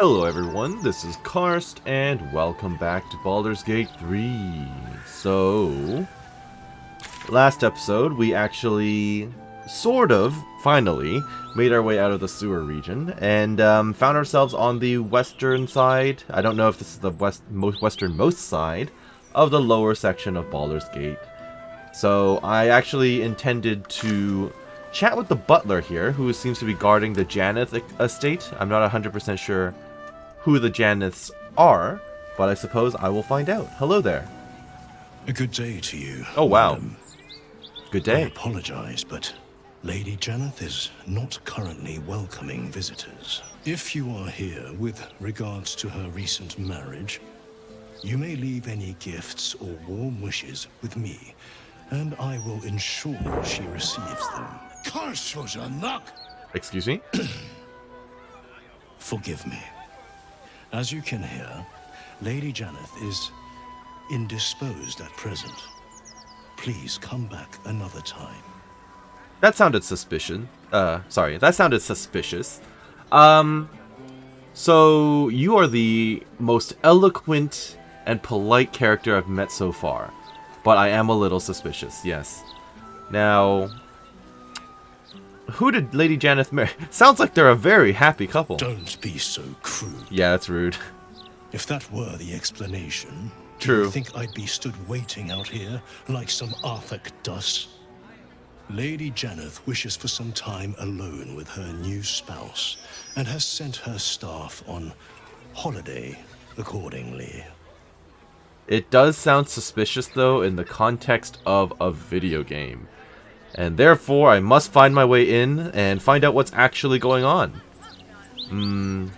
Hello everyone, this is Karst, and welcome back to Baldur's Gate 3. So, last episode we actually, finally, made our way out of the sewer region, and found ourselves on the western side, I don't know if this is the westernmost side, of the lower section of Baldur's Gate. So, I actually intended to chat with the butler here, who seems to be guarding the Janeth estate. I'm not 100% sure who the Janeths are, but I suppose I will find out. Hello there. A good day to you. Oh, wow. Madam. Good I day. apologize, but Lady Janeth is not currently welcoming visitors. If you are here with regards to her recent marriage, you may leave any gifts or warm wishes with me, and I will ensure she receives them. Excuse me? Forgive me. As you can hear, Lady Janeth is indisposed at present. Please come back another time. That sounded suspicious. That sounded suspicious. So you are the most eloquent and polite character I've met so far, but I am a little suspicious, yes. Now, who did Lady Janeth marry? Sounds like they're a very happy couple. Don't be so crude. Yeah, that's rude. If that were the explanation, True. do you think I'd be stood waiting out here like some Arthur dust? Lady Janeth wishes for some time alone with her new spouse and has sent her staff on holiday accordingly. It does sound suspicious, though, in the context of a video game. And therefore, I must find my way in and find out what's actually going on.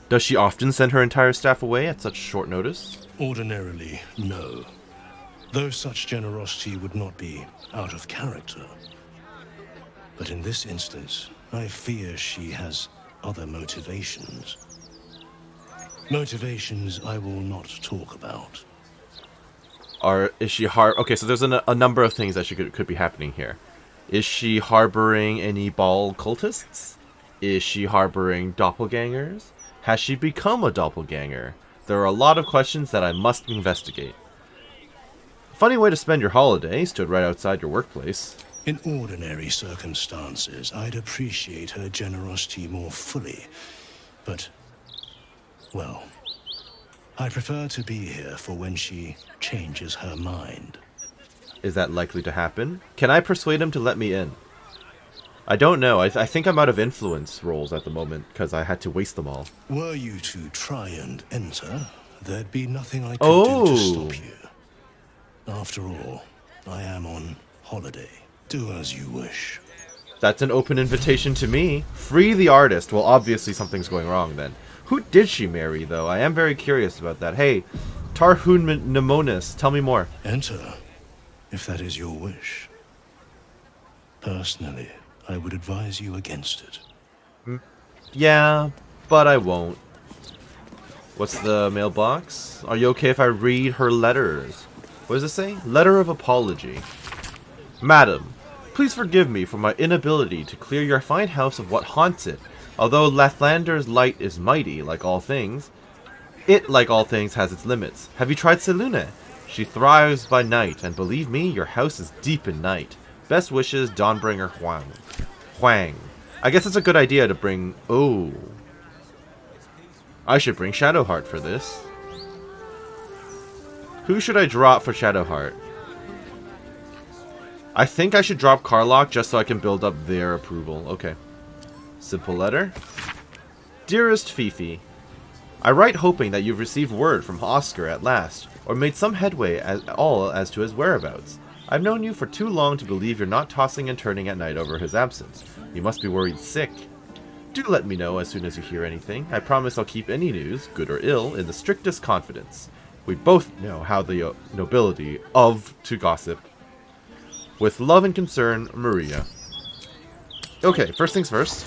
Does she often send her entire staff away at such short notice? Ordinarily, no. Though such generosity would not be out of character. But in this instance, I fear she has other motivations. Motivations I will not talk about. Is she okay, so there's a number of things that could be happening here. Is she harboring any Baal cultists? Is she harboring doppelgangers? Has she become a doppelganger? There are a lot of questions that I must investigate. Funny way to spend your holiday, stood right outside your workplace. In ordinary circumstances, I'd appreciate her generosity more fully. But, well, I prefer to be here for when she changes her mind. Is that likely to happen? Can I persuade him to let me in? I don't know. I think I'm out of influence rolls at the moment, because I had to waste them all. Were you to try and enter, there'd be nothing I could do to stop you. After all, I am on holiday. Do as you wish. That's an open invitation to me. Free the artist. Well, obviously something's going wrong then. Who did she marry, though? I am very curious about that. Hey, Tarhun Nemonis, tell me more. Enter, if that is your wish. Personally, I would advise you against it. Yeah, but I won't. What's the mailbox? Are you okay if I read her letters? What does it say? Letter of apology. Madam, please forgive me for my inability to clear your fine house of what haunts it. Although Lathander's light is mighty, like all things, it, like all things, has its limits. Have you tried Selune? She thrives by night, and believe me, your house is deep in night. Best wishes, Dawnbringer Huang. I guess it's a good idea to bring... Oh. I should bring Shadowheart for this. Who should I drop for Shadowheart? I think I should drop Karlach just so I can build up their approval. Okay. Simple letter. Dearest Fifi, I write hoping that you've received word from Oscar at last, or made some headway at all as to his whereabouts. I've known you for too long to believe you're not tossing and turning at night over his absence. You must be worried sick. Do let me know as soon as you hear anything. I promise I'll keep any news, good or ill, in the strictest confidence. We both know how the nobility of to gossip. With love and concern, Maria. Okay, first things first.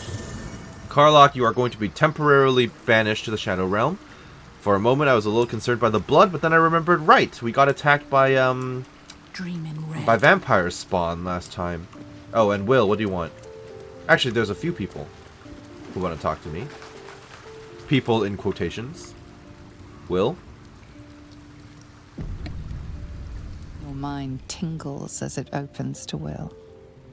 Karlach, you are going to be temporarily banished to the Shadow Realm. For a moment, I was a little concerned by the blood, but then I remembered, right, we got attacked by vampire spawn last time. Oh, and Will, what do you want? Actually, there's a few people who want to talk to me. people in quotations. Will? Your mind tingles as it opens to Will.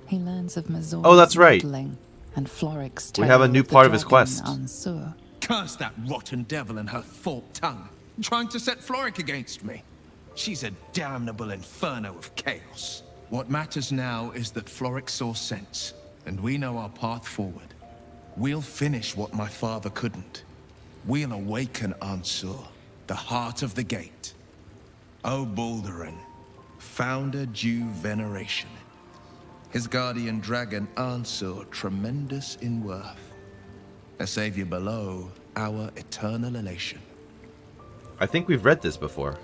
He learns of Mazor's Oh, that's right. meddling and Floric's We have a tale new of the part of his dragon quest. Ansur. Curse that rotten devil and her forked tongue, trying to set Floric against me. She's a damnable inferno of chaos. What matters now is that Floric saw sense, and we know our path forward. We'll finish what my father couldn't. We'll awaken Ansur, the heart of the gate. O Baldurin, founder due veneration. His guardian dragon Ansur, tremendous in worth. A savior below, our eternal elation. I think we've read this before.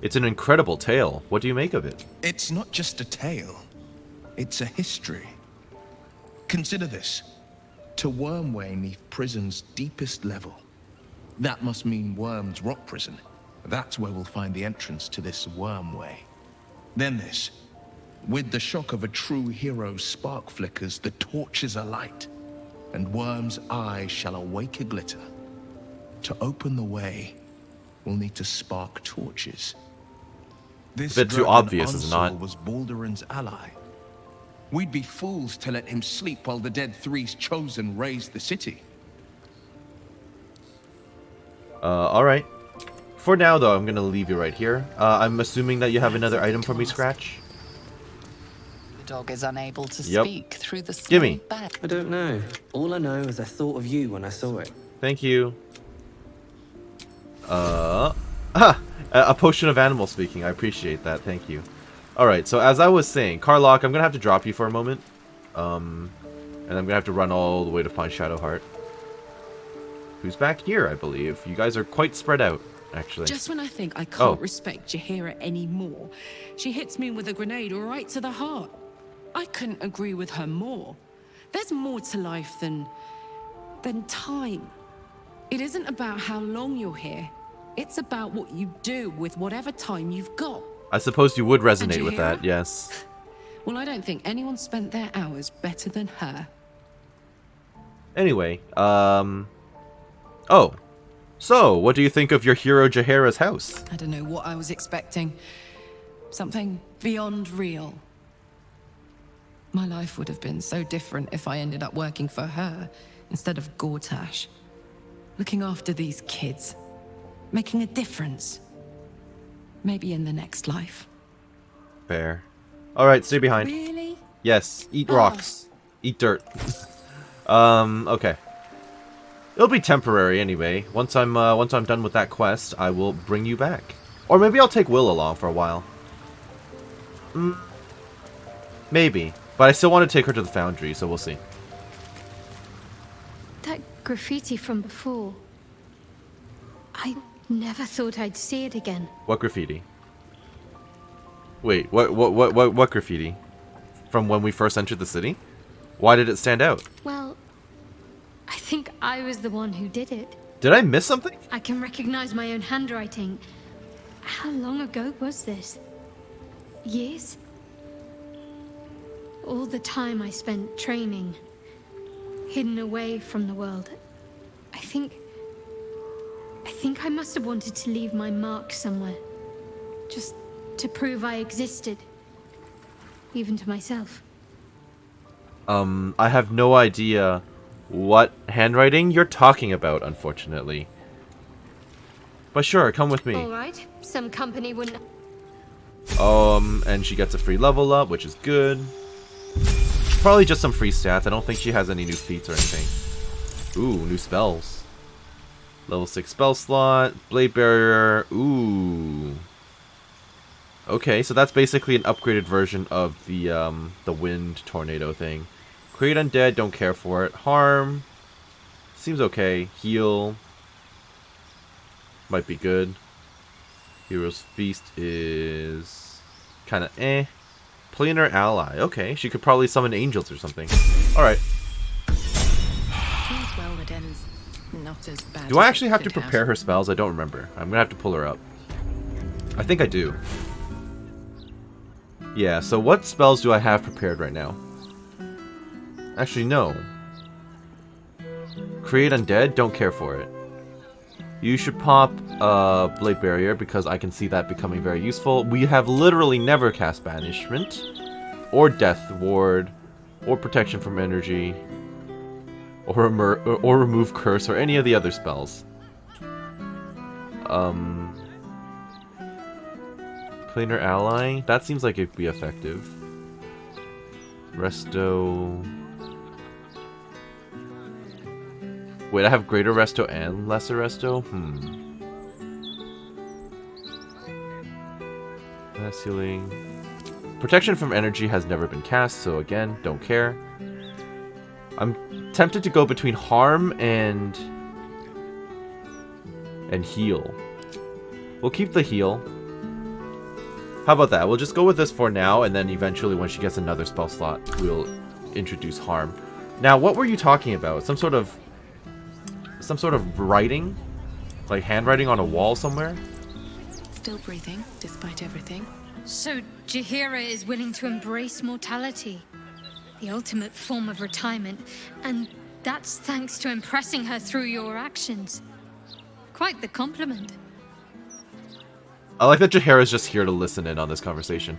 It's an incredible tale. What do you make of it? It's not just a tale. It's a history. Consider this. To Wormway 'neath prison's deepest level. That must mean Worm's rock prison. That's where we'll find the entrance to this Wormway. Then this. With the shock of a true hero's spark flickers, the torches alight, and Worm's eyes shall awake a glitter. To open the way, we'll need to spark torches. This Bit too dragon obvious, is it Ansur not? was Baldurin's ally. We'd be fools to let him sleep while the Dead Three's chosen raised the city. Alright. For now, though, I'm gonna leave you right here. I'm assuming that you have another item for me, Scratch? The dog is unable to Yep. speak through the small Gimme. bag. I don't know. All I know is I thought of you when I saw it. Thank you. A potion of animal speaking. I appreciate that. Thank you. Alright, so as I was saying, Karlach, I'm gonna have to drop you for a moment. And I'm gonna have to run all the way to find Shadowheart. Who's back here, I believe. You guys are quite spread out, actually. Just when I think I Oh. can't respect Jaheira anymore, she hits me with a grenade right to the heart. I couldn't agree with her more. There's more to life than time. It isn't about how long you're here. It's about what you do with whatever time you've got. I suppose you would resonate And with Jaheira? that, yes. Well, I don't think anyone spent their hours better than her. Anyway, Oh. So, what do you think of your hero Jaheira's house? I don't know what I was expecting. Something beyond real. My life would have been so different if I ended up working for her instead of Gortash. Looking after these kids. Making a difference. Maybe in the next life. Fair. Alright, stay behind. Really? Yes, eat rocks. Eat dirt. Okay. It'll be temporary anyway. Once I'm done with that quest, I will bring you back. Or maybe I'll take Will along for a while. Maybe. But I still want to take her to the foundry, so we'll see. That graffiti from before. I never thought I'd see it again. What graffiti? Wait, what graffiti? From when we first entered the city? Why did it stand out? Well, I think I was the one who did it. Did I miss something? I can recognize my own handwriting. How long ago was this? Years? All the time I spent training, hidden away from the world. I think I must have wanted to leave my mark somewhere. Just to prove I existed. Even to myself. I have no idea what handwriting you're talking about, unfortunately. But sure, come with me. Alright, some company wouldn't... And she gets a free level up, which is good. Probably just some free stats. I don't think she has any new feats or anything. Ooh, new spells. Level 6 spell slot, Blade Barrier, ooh. Okay, so that's basically an upgraded version of the wind tornado thing. Create undead, don't care for it. Harm, seems okay. Heal, might be good. Hero's Feast is kind of eh. Planar Ally, okay. She could probably summon angels or something. Alright. Well, it ends not as bad. Do I actually have to prepare her spells? I don't remember. I'm gonna have to pull her up. I think I do. Yeah, so what spells do I have prepared right now? Actually, no. Create undead, don't care for it. You should pop Blade Barrier because I can see that becoming very useful. We have literally never cast Banishment, or Death Ward, or Protection from Energy, or Remove Curse, or any of the other spells. Planar Ally, that seems like it'd be effective. Resto... Wait, I have Greater Resto and Lesser Resto? Mass Healing. Protection from Energy has never been cast, so again, don't care. I'm tempted to go between Harm and Heal. We'll keep the Heal. How about that? We'll just go with this for now, and then eventually when she gets another spell slot, we'll introduce Harm. Now, what were you talking about? Some sort of writing? Like handwriting on a wall somewhere? Still breathing, despite everything. So Jaheira is willing to embrace mortality, the ultimate form of retirement, and that's thanks to impressing her through your actions. Quite the compliment. I like that Jaheira's just here to listen in on this conversation.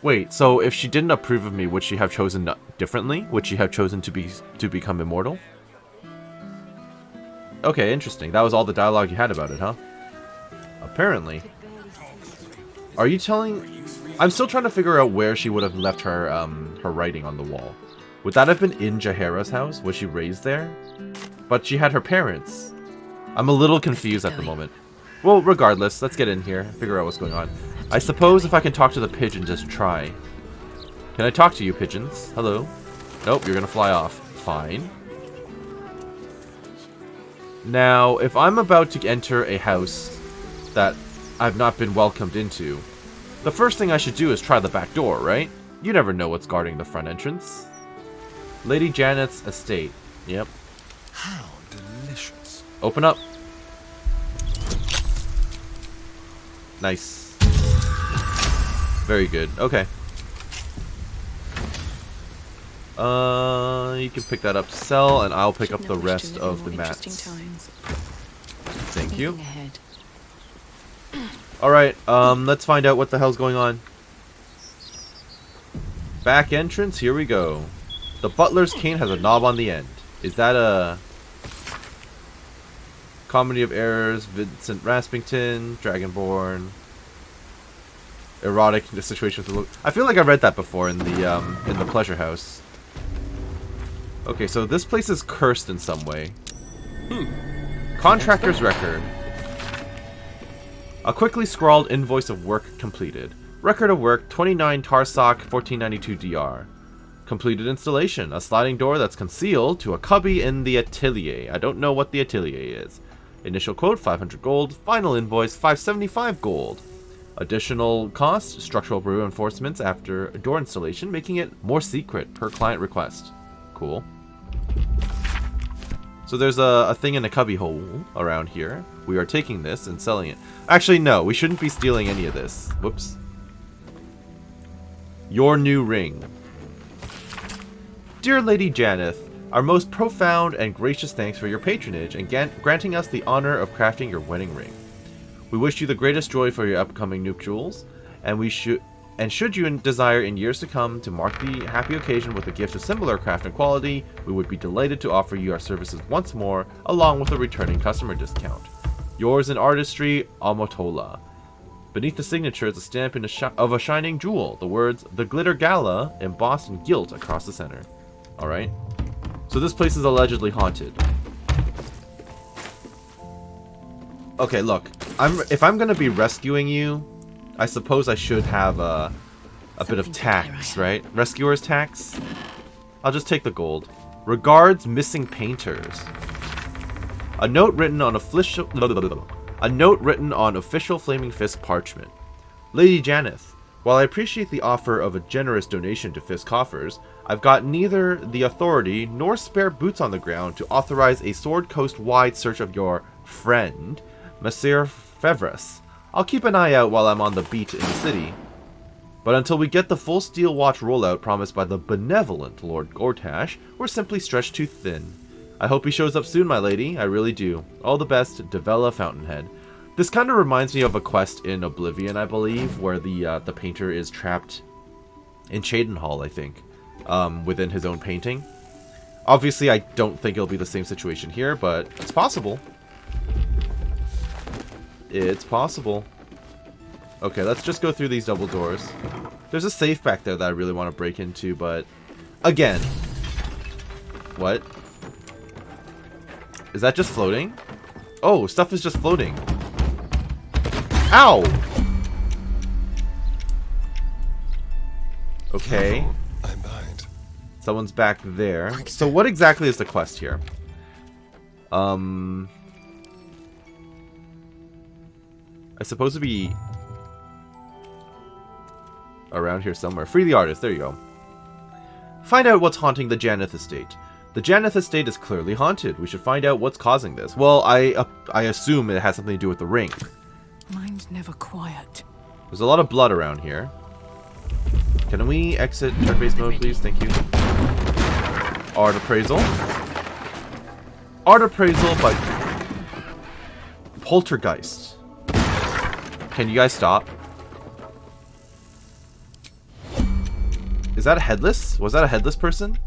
Wait, so if she didn't approve of me, would she have chosen differently? Would she have chosen to become immortal? Okay, interesting. That was all the dialogue you had about it, huh? Apparently. Are you telling... I'm still trying to figure out where she would have left her, her writing on the wall. Would that have been in Jaheira's house? Was she raised there? But she had her parents. I'm a little confused at the moment. Well, regardless, let's get in here, figure out what's going on. I suppose if I can talk to the pigeon, just try. Can I talk to you, pigeons? Hello? Nope, you're gonna fly off. Fine. Now, if I'm about to enter a house that I've not been welcomed into, the first thing I should do is try the back door, right? You never know what's guarding the front entrance. Lady Janet's estate. Yep. How delicious. Open up. Nice. Very good. Okay. You can pick that up to sell, and I'll pick up the rest of the mats. Thank you. Alright, let's find out what the hell's going on. Back entrance, here we go. The butler's cane has a knob on the end. Is that a... Comedy of Errors, Vincent Raspington, Dragonborn... Erotic situation with the... I feel like I read that before in the Pleasure House. Okay, so this place is cursed in some way. Contractor's record. A quickly scrawled invoice of work completed. Record of work 29 Tarsak 1492 DR. Completed installation. A sliding door that's concealed to a cubby in the atelier. I don't know what the atelier is. Initial quote 500 gold. Final invoice 575 gold. Additional cost, structural reinforcements after door installation, making it more secret per client request. Cool. So there's a thing in a cubby hole around here. We are taking this and selling it. Actually, no, we shouldn't be stealing any of this. Whoops. Your new ring. Dear Lady Janeth, our most profound and gracious thanks for your patronage and granting us the honor of crafting your wedding ring. We wish you the greatest joy for your upcoming nuptials, and should you desire in years to come to mark the happy occasion with a gift of similar craft and quality, we would be delighted to offer you our services once more, along with a returning customer discount. Yours in artistry, Amotola. Beneath the signature is a stamp of a shining jewel, the words, The Glitter Gala, embossed in gilt across the center. Alright. So this place is allegedly haunted. Okay, look. If I'm gonna be rescuing you, I suppose I should have a bit of tax, right? Rescuer's tax? I'll just take the gold. Regards missing painters. A note written on official Flaming Fist parchment. Lady Janeth, while I appreciate the offer of a generous donation to Fist coffers, I've got neither the authority nor spare boots on the ground to authorize a Sword Coast-wide search of your friend, Monsieur Fevres. I'll keep an eye out while I'm on the beat in the city. But until we get the full Steel Watch rollout promised by the benevolent Lord Gortash, we're simply stretched too thin. I hope he shows up soon, my lady. I really do. All the best, Devella Fountainhead. This kind of reminds me of a quest in Oblivion, I believe, where the painter is trapped in Cheydinhal, I think, within his own painting. Obviously, I don't think it'll be the same situation here, but it's possible. It's possible. Okay, let's just go through these double doors. There's a safe back there that I really want to break into, but again. What? Is that just floating? Oh, stuff is just floating. Ow! Okay. I'm behind. Someone's back there. So what exactly is the quest here? I suppose to be around here somewhere. Free the artist. There you go. Find out what's haunting the Janeth estate. The Janeth estate is clearly haunted. We should find out what's causing this. Well, I assume it has something to do with the ring. Mine's never quiet. There's a lot of blood around here. Can we exit turn-based mode, please? Thank you. Art appraisal. Art appraisal by Poltergeist. Can you guys stop? Is that a headless? Was that a headless person?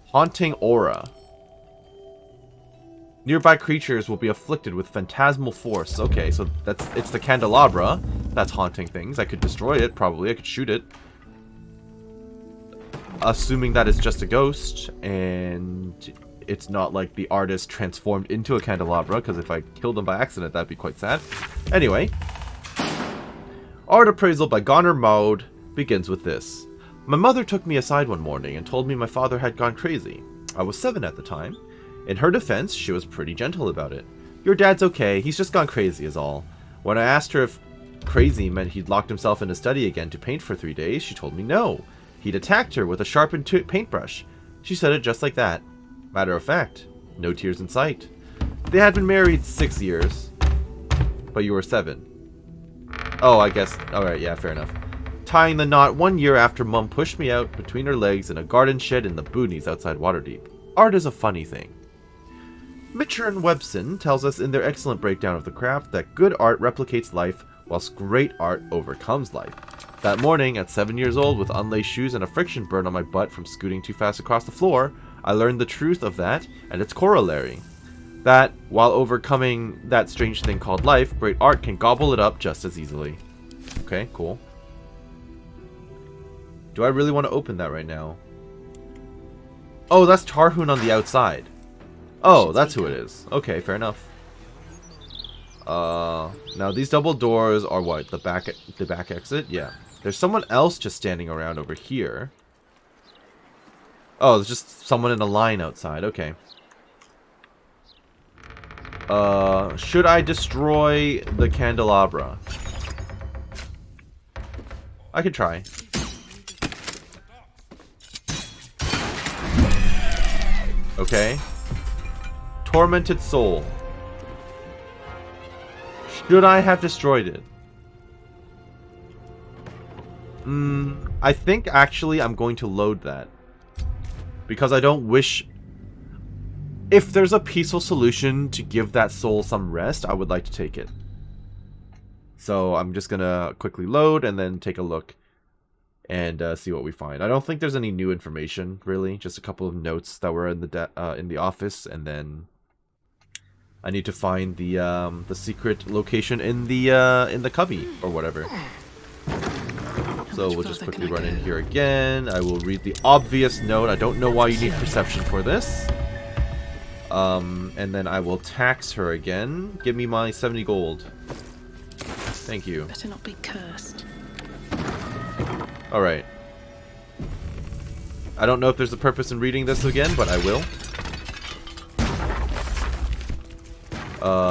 Haunting aura. Nearby creatures will be afflicted with phantasmal force. Okay, so it's the candelabra that's haunting things. I could destroy it, probably. I could shoot it. Assuming that it's just a ghost, and it's not like the artist transformed into a candelabra, because if I killed him by accident, that'd be quite sad. Anyway. Art appraisal by Goner Maud begins with this. My mother took me aside one morning and told me my father had gone crazy. I was 7 at the time. In her defense, she was pretty gentle about it. Your dad's okay, he's just gone crazy is all. When I asked her if crazy meant he'd locked himself in his study again to paint for 3 days, she told me no. He'd attacked her with a sharpened paintbrush. She said it just like that. Matter of fact, no tears in sight. They had been married 6 years. But you were 7. Oh, I guess. Alright, yeah, fair enough. Tying the knot 1 year after Mum pushed me out between her legs in a garden shed in the boonies outside Waterdeep. Art is a funny thing. Mitchell and Webson tells us in their excellent breakdown of the craft that good art replicates life, whilst great art overcomes life. That morning, at 7 years old, with unlaced shoes and a friction burn on my butt from scooting too fast across the floor, I learned the truth of that and its corollary. That, while overcoming that strange thing called life, great art can gobble it up just as easily. Okay, cool. Do I really want to open that right now? Oh, that's Tarhun on the outside. Oh, that's who it is. Okay, fair enough. Now these double doors are what? The back exit? Yeah. There's someone else just standing around over here. Oh, there's just someone in a line outside. Okay. Should I destroy the candelabra? I could try. Okay. Tormented soul. Should I have destroyed it? I think actually I'm going to load that. Because I don't wish... If there's a peaceful solution to give that soul some rest, I would like to take it. So I'm just going to quickly load and then take a look and see what we find. I don't think there's any new information, really. Just a couple of notes that were in the office, and then I need to find the secret location in the cubby or whatever. So we'll just quickly run in here again. I will read the obvious note. I don't know why you need perception for this. And then I will tax her again. Give me my 70 gold. Thank you. Better not be cursed. Alright. I don't know if there's a purpose in reading this again, but I will.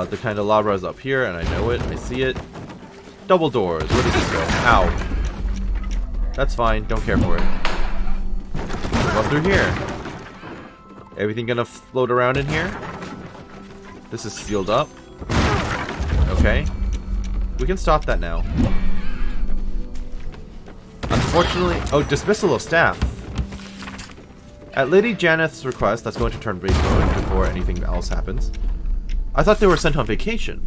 The candelabra is up here, and I know it. I see it. Double doors. Where does this go? Ow. That's fine. Don't care for it. Go through here. Everything gonna float around in here? This is sealed up. Okay. We can stop that now. Unfortunately... Oh, dismissal of staff. At Lady Janeth's request, let's go into turn-based mode before anything else happens. I thought they were sent on vacation.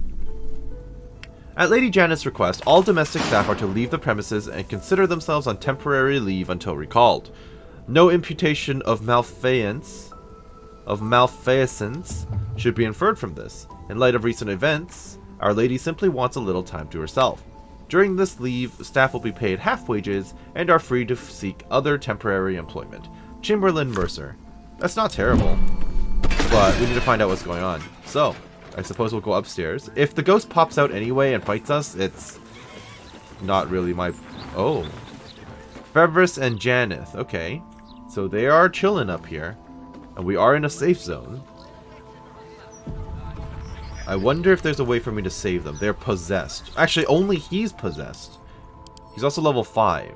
At Lady Janeth's request, all domestic staff are to leave the premises and consider themselves on temporary leave until recalled. No imputation of malfeasance should be inferred from this. In light of recent events, Our Lady simply wants a little time to herself. During this leave, staff will be paid half wages and are free to seek other temporary employment. Chamberlain Mercer. That's not terrible, but we need to find out what's going on. So, I suppose we'll go upstairs. If the ghost pops out anyway and fights us, it's not really my... Oh. Fevris and Janeth. Okay. So they are chilling up here. And we are in a safe zone. I wonder if there's a way for me to save them. They're possessed. Actually, only he's possessed. He's also level 5.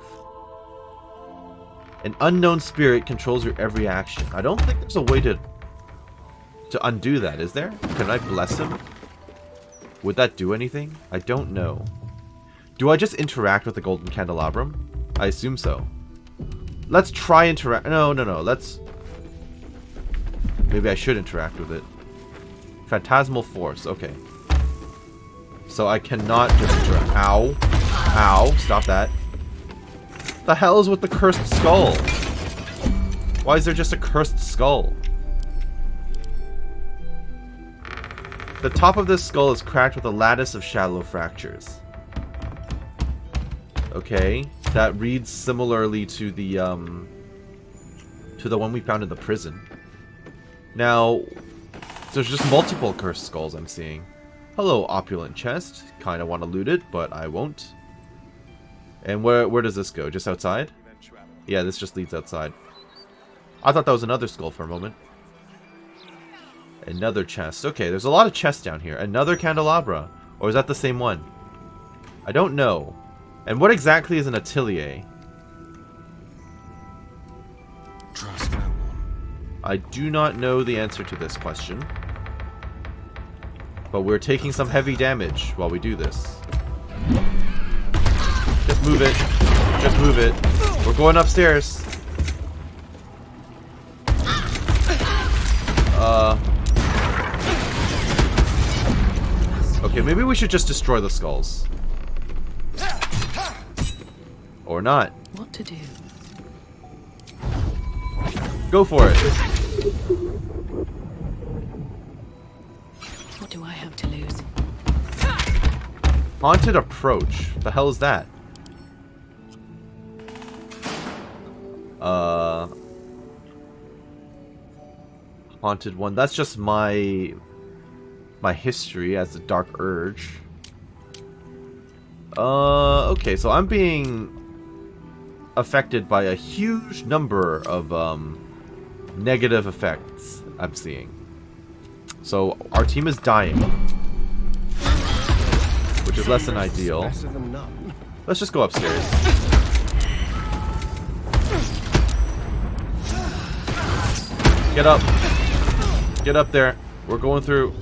An unknown spirit controls your every action. I don't think there's a way to undo that, is there? Can I bless him? Would that do anything? I don't know. Do I just interact with the golden candelabrum? I assume so. Let's try interact. No. Let's... Maybe I should interact with it. Phantasmal force. Okay. So I cannot just interact. Ow. Ow. Stop that. The hell is with the cursed skull? Why is there just a cursed skull? The top of this skull is cracked with a lattice of shallow fractures. Okay. That reads similarly to the one we found in the prison. Now, there's just multiple cursed skulls I'm seeing. Hello, opulent chest. Kinda want to loot it, but I won't. And where does this go? Just outside? Yeah, this just leads outside. I thought that was another skull for a moment. Another chest. Okay, there's a lot of chests down here. Another candelabra. Or is that the same one? I don't know. And what exactly is an atelier? Trust no one. I do not know the answer to this question. But we're taking some heavy damage while we do this. Just move it. Just move it. We're going upstairs. Okay, maybe we should just destroy the skulls. Or not. What to do? Go for it. What do I have to lose? Haunted approach. The hell is that? Haunted one. That's just my history as a dark urge. Okay, so I'm being affected by a huge number of negative effects I'm seeing. So our team is dying, which is less than ideal. Let's just go upstairs. Get up. Get up there. We're going through.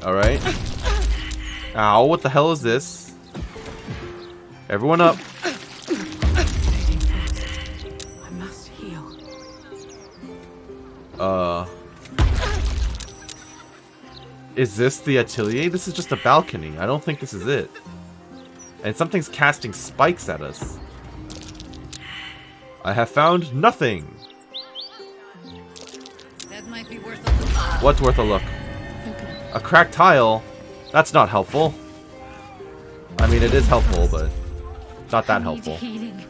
Alright. Ow, what the hell is this? Everyone up. I must heal. Is this the atelier? This is just a balcony. I don't think this is it. And something's casting spikes at us. I have found nothing. That might be worth a look. What's worth a look? A cracked tile? That's not helpful. I mean, it is helpful, but not that helpful. Healing.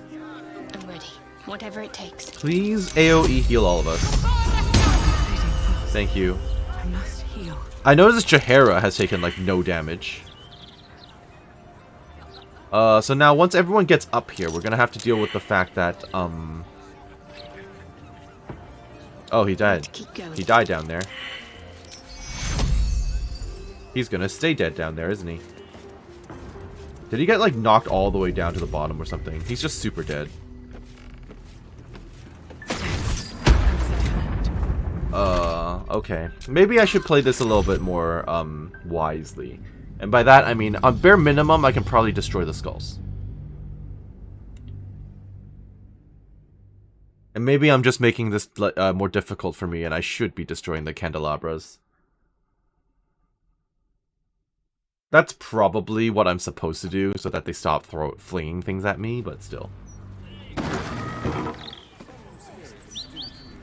I'm ready. Whatever it takes. Please AoE heal all of us. Thank you. I must heal. I noticed Jahara has taken, like, no damage. So now, once everyone gets up here, we're gonna have to deal with the fact that, Oh, he died. He died down there. He's gonna stay dead down there, isn't he? Did he get, like, knocked all the way down to the bottom or something? He's just super dead. Okay. Maybe I should play this a little bit more, wisely. And by that, I mean, on bare minimum, I can probably destroy the skulls. And maybe I'm just making this more difficult for me, and I should be destroying the candelabras. That's probably what I'm supposed to do, so that they stop flinging things at me, but still.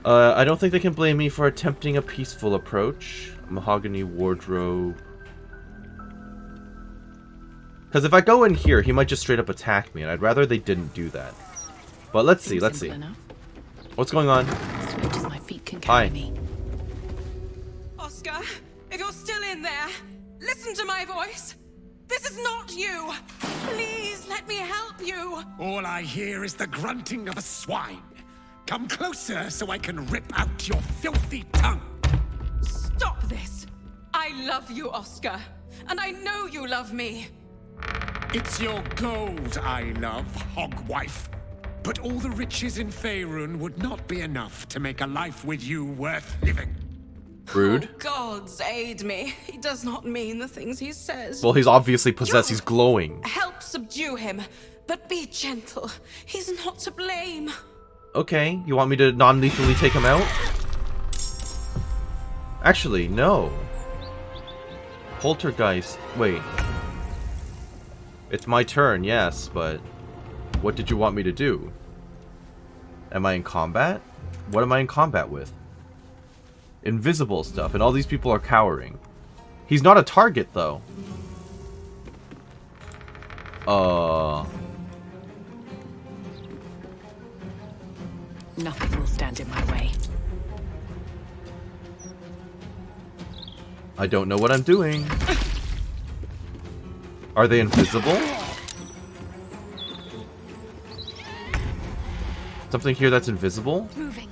I don't think they can blame me for attempting a peaceful approach. Mahogany wardrobe. Because if I go in here, he might just straight up attack me, and I'd rather they didn't do that. But let's see, let's see. Enough. What's going on? Swift as my feet can carry Hi. me. Oscar, if you're still in there, listen to my voice. This is not you. Please let me help you. All I hear is the grunting of a swine. Come closer so I can rip out your filthy tongue. Stop this. I love you, Oscar. And I know you love me. It's your gold I love, hogwife. But all the riches in Faerun would not be enough to make a life with you worth living. Rude. Oh, gods aid me. He does not mean the things he says. Well, he's obviously possessed. He's glowing. Help subdue him, but be gentle. He's not to blame. Okay, you want me to non-lethally take him out? Actually, no. Poltergeist. Wait. It's my turn, yes, but what did you want me to do? Am I in combat? What am I in combat with? Invisible stuff, and all these people are cowering. He's not a target, though. Nothing will stand in my way. I don't know what I'm doing. Are they invisible? Something here that's invisible? Moving.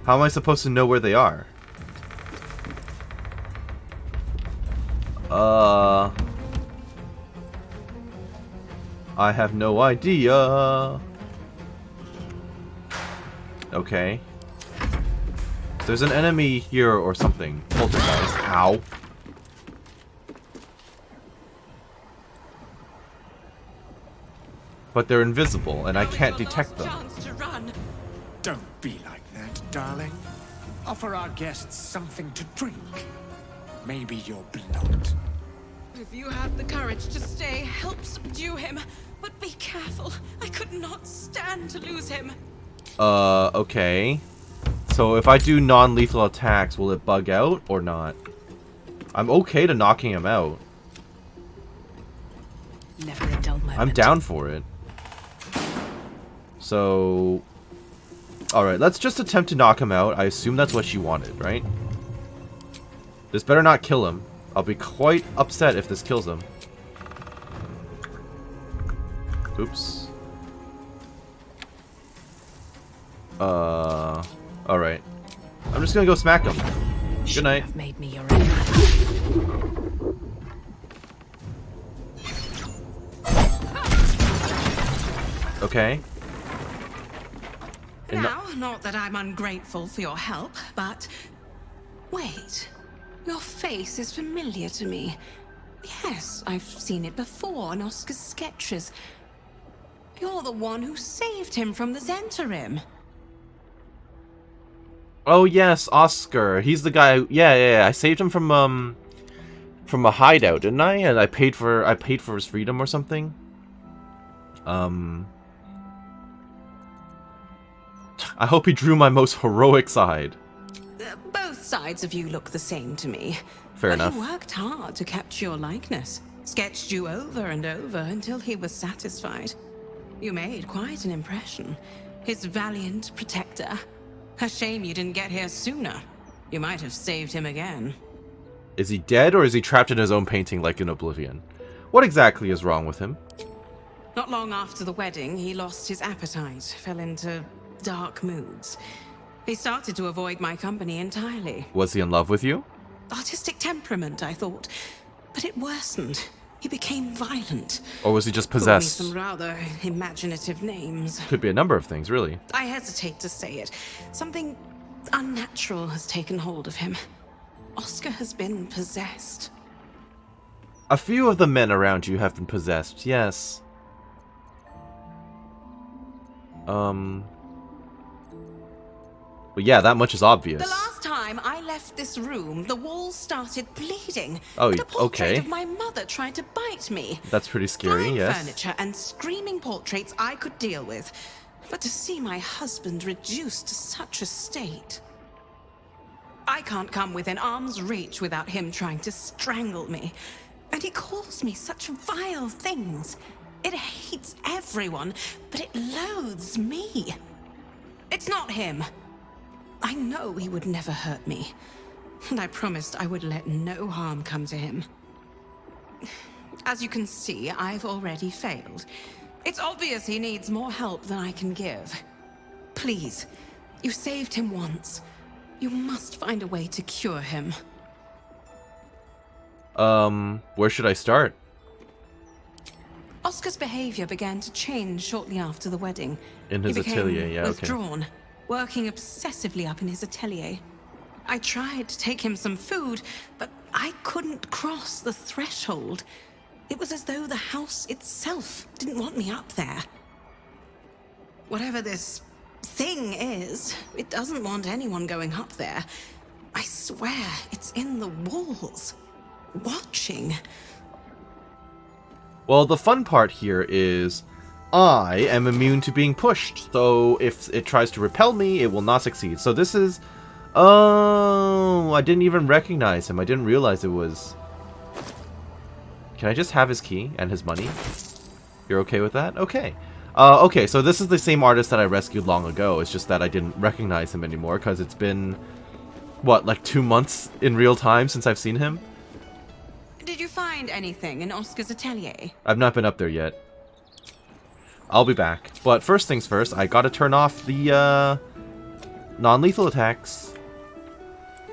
How am I supposed to know where they are? I have no idea. Okay. There's an enemy here or something. Poltergeist. Ow. But they're invisible, and I can't detect them. Chance to run. Don't be like that, darling. Offer our guests something to drink. Maybe your blood. If you have the courage to stay, help subdue him. But be careful. I could not stand to lose him. Okay. So if I do non-lethal attacks, will it bug out or not? I'm okay to knocking him out. Never a dull moment. I'm down for it. So... Alright, let's just attempt to knock him out. I assume that's what she wanted, right? This better not kill him. I'll be quite upset if this kills him. Oops. Alright. I'm just gonna go smack him. Good night. Have made me your enemy. Okay. Now, not that I'm ungrateful for your help, but... Wait. Your face is familiar to me. Yes, I've seen it before in Oscar's sketches. You're the one who saved him from the Zentarim. Oh yes, Oscar. He's the guy. Yeah. I saved him from a hideout, didn't I? And I paid for his freedom or something. I hope he drew my most heroic side. Both sides of you look the same to me. Fair enough. He worked hard to capture your likeness. Sketched you over and over until he was satisfied. You made quite an impression. His valiant protector. A shame you didn't get here sooner. You might have saved him again. Is he dead or is he trapped in his own painting like in Oblivion? What exactly is wrong with him? Not long after the wedding, he lost his appetite, fell into dark moods. He started to avoid my company entirely. Was he in love with you? Artistic temperament, I thought. But it worsened. He became violent. Or was he just Called possessed? me some rather imaginative names. Could be a number of things, really. I hesitate to say it. Something unnatural has taken hold of him. Oscar has been possessed. A few of the men around you have been possessed, yes. But yeah, that much is obvious. The last time I left this room, the walls started bleeding. Oh, and a portrait okay. of my mother tried to bite me. That's pretty scary, Flying yes. furniture and screaming portraits I could deal with. But to see my husband reduced to such a state... I can't come within arm's reach without him trying to strangle me. And he calls me such vile things. It hates everyone, but it loathes me. It's not him. I know he would never hurt me. And I promised I would let no harm come to him. As you can see, I've already failed. It's obvious he needs more help than I can give. Please, you saved him once. You must find a way to cure him. Where should I start? Oscar's behavior began to change shortly after the wedding. In his he became atelier, yeah, okay. withdrawn, working obsessively up in his atelier. I tried to take him some food, but I couldn't cross the threshold. It was as though the house itself didn't want me up there. Whatever this thing is, it doesn't want anyone going up there. I swear, it's in the walls, watching. Well, the fun part here is I am immune to being pushed, so if it tries to repel me, it will not succeed. So this is... Oh, I didn't even recognize him. I didn't realize it was... Can I just have his key and his money? You're okay with that? Okay. Okay, so this is the same artist that I rescued long ago. It's just that I didn't recognize him anymore, because it's been, what, like 2 months in real time since I've seen him? Did you find anything in Oscar's atelier? I've not been up there yet. I'll be back. But first things first, I gotta turn off the, non-lethal attacks.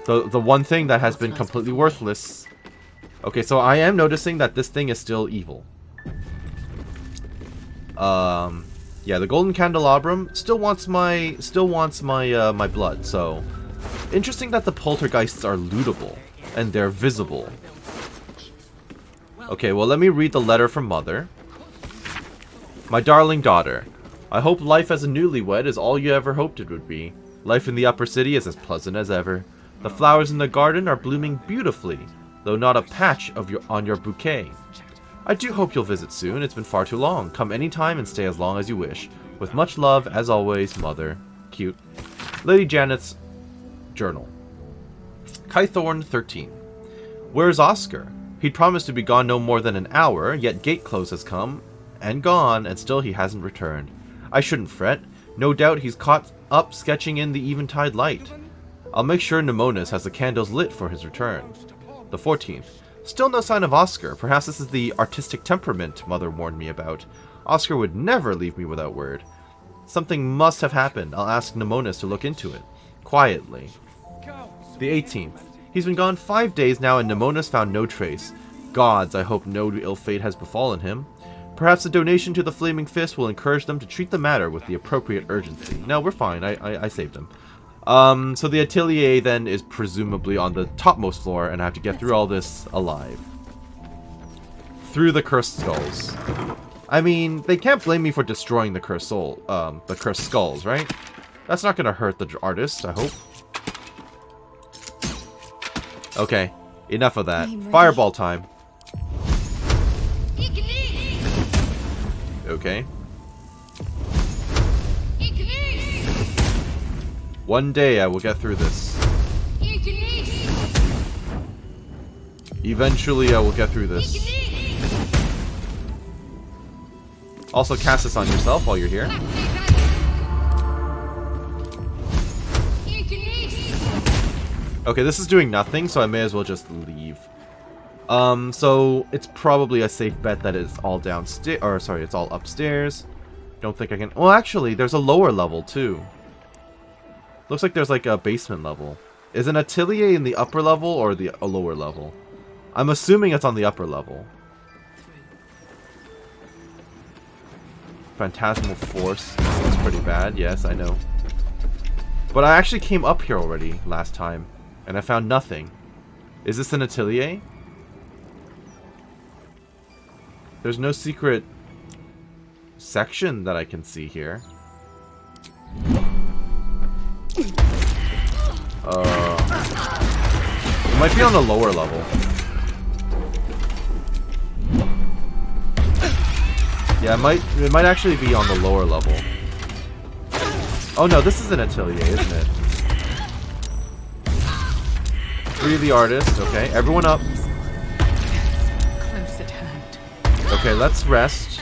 The one thing that has been completely worthless. Okay, so I am noticing that this thing is still evil. Yeah, the golden candelabrum still wants my my blood. So interesting that the poltergeists are lootable and they're visible. Okay, well, let me read the letter from Mother. My darling daughter, I hope life as a newlywed is all you ever hoped it would be. Life in the upper city is as pleasant as ever. The flowers in the garden are blooming beautifully, though not a patch on your bouquet. I do hope you'll visit soon. It's been far too long. Come anytime and stay as long as you wish. With much love, as always, Mother. Cute. Lady Janet's journal. Kythorn 13. Where's Oscar? He'd promised to be gone no more than an hour, yet gate close has come and gone, and still he hasn't returned. I shouldn't fret. No doubt he's caught up sketching in the eventide light. I'll make sure Nemonas has the candles lit for his return. The 14th. Still no sign of Oscar. Perhaps this is the artistic temperament Mother warned me about. Oscar would never leave me without word. Something must have happened. I'll ask Nemonas to look into it. Quietly. The 18th. He's been gone 5 days now and Nemonas found no trace. Gods, I hope no ill fate has befallen him. Perhaps a donation to the Flaming Fist will encourage them to treat the matter with the appropriate urgency. No, we're fine. I saved him. So the atelier then is presumably on the topmost floor, and I have to get through all this alive. Through the cursed skulls. I mean, they can't blame me for destroying the cursed skulls, right? That's not gonna hurt the artist, I hope. Okay, enough of that. Fireball time. Okay. One day I will get through this. Eventually I will get through this. Also cast this on yourself while you're here. Okay, this is doing nothing, so I may as well just leave. So it's probably a safe bet that it's all downstairs, or sorry, it's all upstairs. Don't think I can... Well, actually, there's a lower level too. Looks like there's like a basement level. Is an atelier in the upper level or a lower level? I'm assuming it's on the upper level. Phantasmal Force. Looks pretty bad. Yes, I know. But I actually came up here already last time, and I found nothing. Is this an atelier? There's no secret section that I can see here. It might be on the lower level. Yeah, it might actually be on the lower level. Oh no, this is an atelier, isn't it? Free the artist. Okay, everyone up. Close at hand. Okay, let's rest.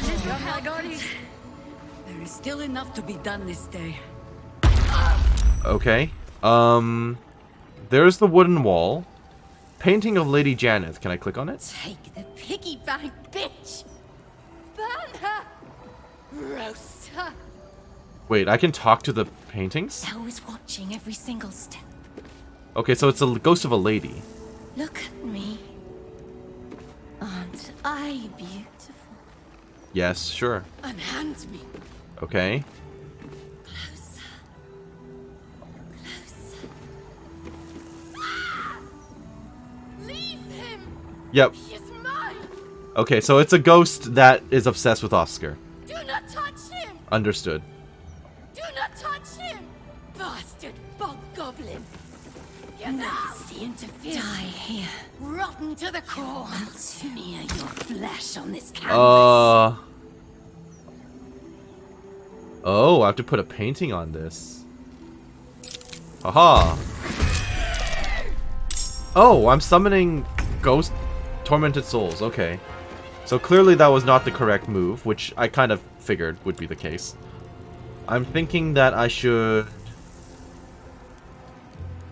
There is still enough to be done this day. Okay. There's the wooden wall. Painting of Lady Janeth. Can I click on it? Take the piggy bank, bitch! Burn her! Roast her! Wait, I can talk to the paintings? Hell is watching every single step. Okay, so it's a ghost of a lady. Look at me. Aren't I beautiful? Yes, sure. Unhand me. Okay. Closer. Leave him! Yep. He is mine! Okay, so it's a ghost that is obsessed with Oscar. Do not touch him! Understood. Do not touch him! Bastard bog goblin! You nasty interfere. Die here. Rotten to the core. Smear your flesh on this canvas. Oh, I have to put a painting on this. Haha. Oh, I'm summoning ghost tormented souls. Okay. So clearly that was not the correct move, which I kind of figured would be the case. I'm thinking that I should...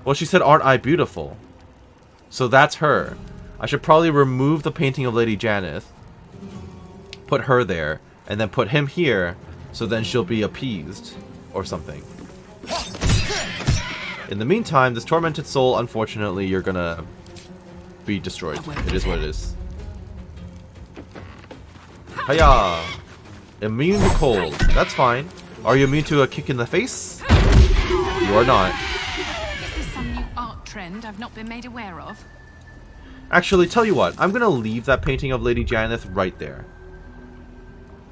Well, she said, aren't I beautiful? So that's her. I should probably remove the painting of Lady Janeth, put her there, and then put him here, so then she'll be appeased, or something. In the meantime, this tormented soul, unfortunately, you're gonna be destroyed. It is what it is. Hiya! Immune to cold. That's fine. Are you immune to a kick in the face? You are not. Is this some new art trend I've not been made aware of? Actually, tell you what. I'm gonna leave that painting of Lady Janeth right there.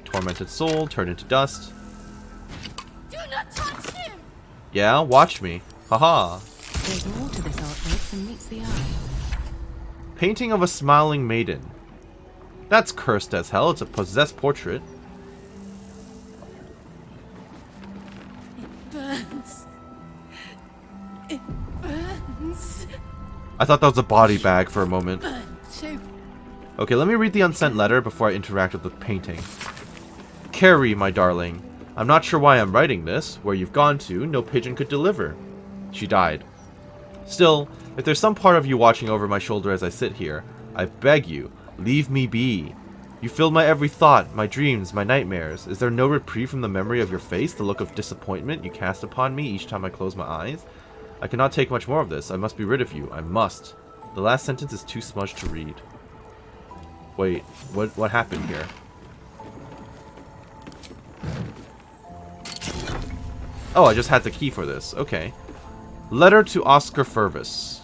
Tormented soul, turn into dust. Do not touch him! Yeah, watch me. Haha. There's more to this artwork than meets the eye. Painting of a smiling maiden. That's cursed as hell. It's a possessed portrait. It burns. It burns. I thought that was a body bag for a moment. Burn too. Okay, let me read the unsent letter before I interact with the painting. Carrie, my darling. I'm not sure why I'm writing this. Where you've gone to, no pigeon could deliver. She died. Still, if there's some part of you watching over my shoulder as I sit here, I beg you, leave me be. You filled my every thought, my dreams, my nightmares. Is there no reprieve from the memory of your face, the look of disappointment you cast upon me each time I close my eyes? I cannot take much more of this. I must be rid of you. I must. The last sentence is too smudged to read. Wait, what happened here? Oh, I just had the key for this. Okay. Letter to Oscar Fervus.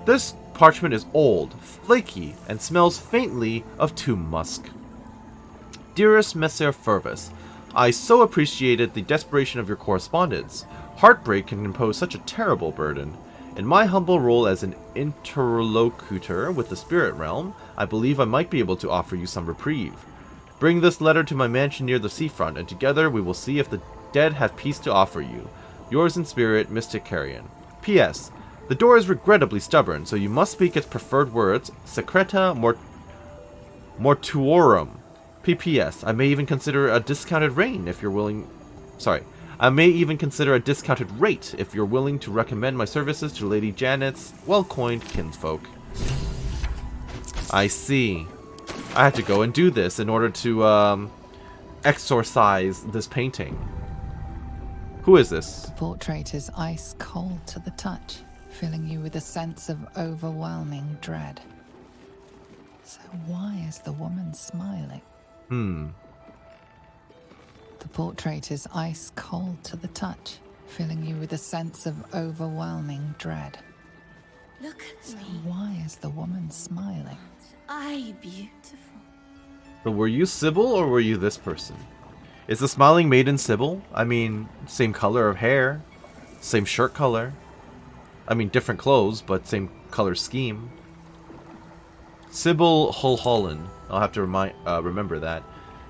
This parchment is old, flaky, and smells faintly of tomb musk. Dearest Messer Fervus, I so appreciated the desperation of your correspondence. Heartbreak can impose such a terrible burden. In my humble role as an interlocutor with the spirit realm, I believe I might be able to offer you some reprieve. Bring this letter to my mansion near the seafront, and together we will see if the dead have peace to offer you. Yours in spirit, Mystic Carrion. P.S. The door is regrettably stubborn, so you must speak its preferred words, Secreta Mortuorum. P.P.S. I may even consider a discounted rate if you're willing... I may even consider a discounted rate if you're willing to recommend my services to Lady Janet's well-coined kinsfolk. I see. I had to go and do this in order to, exorcise this painting. Who is this? The portrait is ice cold to the touch, filling you with a sense of overwhelming dread. So why is the woman smiling? The portrait is ice cold to the touch, filling you with a sense of overwhelming dread. Look at So me. why is the woman smiling? I beautiful. But were you Sybil or were you this person? Is the smiling maiden Sybil? I mean, same color of hair, same shirt color. I mean, different clothes, but same color scheme. Sybil Hulholland. I'll have to remember that.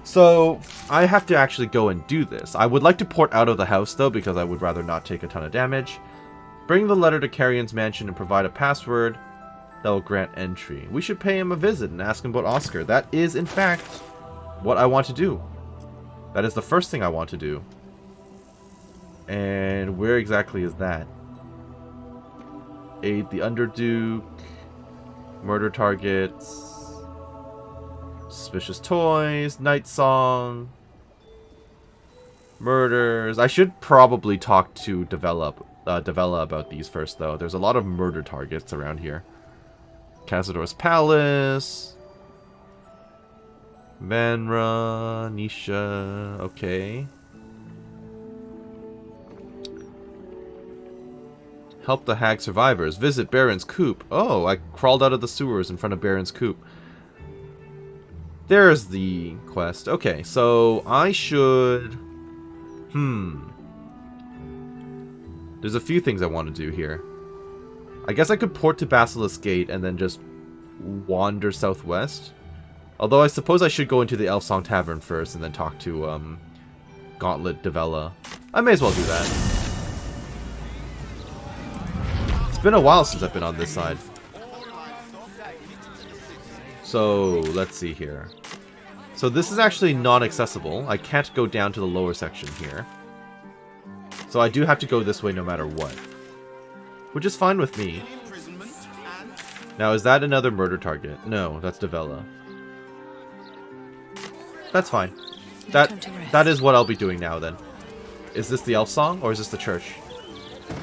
So, I have to actually go and do this. I would like to port out of the house, though, because I would rather not take a ton of damage. Bring the letter to Carrion's mansion and provide a password that will grant entry. We should pay him a visit and ask him about Oscar. That is, in fact, what I want to do. That is the first thing I want to do. And where exactly is that? Aid the Underduke. Murder targets. Suspicious toys. Night song. Murders. I should probably talk to Devella about these first, though. There's a lot of murder targets around here. Cazador's Palace. Manra. Nisha. Okay. Help the hag survivors. Visit Baron's Coop. Oh, I crawled out of the sewers in front of Baron's Coop. There's the quest. Okay, so I should... There's a few things I want to do here. I guess I could port to Basilisk Gate and then just wander southwest. Although I suppose I should go into the Elfsong Tavern first and then talk to Gauntlet Devella. I may as well do that. It's been a while since I've been on this side. So, let's see here. So this is actually not accessible. I can't go down to the lower section here. So I do have to go this way no matter what. Which is fine with me. Now, is that another murder target? No, that's Devella. That's fine. That is what I'll be doing now, then. Is this the elf song, or is this the church?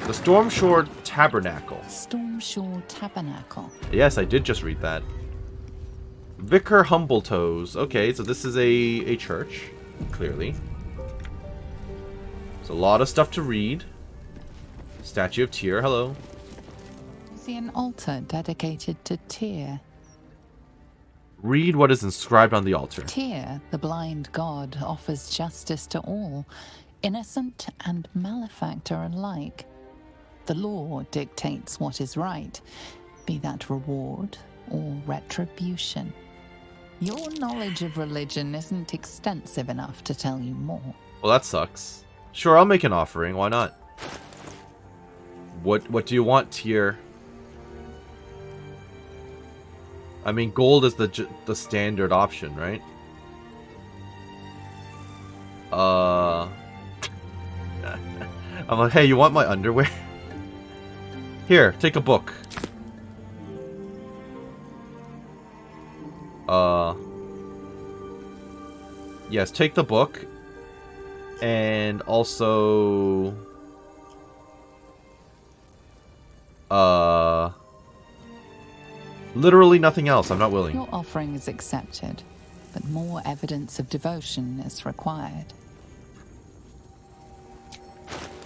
The Stormshore Tabernacle. Stormshore Tabernacle. Yes, I did just read that. Vicar Humbletoes. Okay, so this is a church, clearly. There's a lot of stuff to read. Statue of Tyr, hello. I see an altar dedicated to Tyr. Read what is inscribed on the altar. Tyr, the blind god, offers justice to all, innocent and malefactor alike. The law dictates what is right, be that reward or retribution. Your knowledge of religion isn't extensive enough to tell you more. Well, that sucks. Sure, I'll make an offering. Why not? What do you want, Tyr? I mean, gold is the standard option, right? I'm like, hey, you want my underwear? Here, take a book. Yes, take the book. And also... literally nothing else. I'm not willing. Your offering is accepted, but more evidence of devotion is required.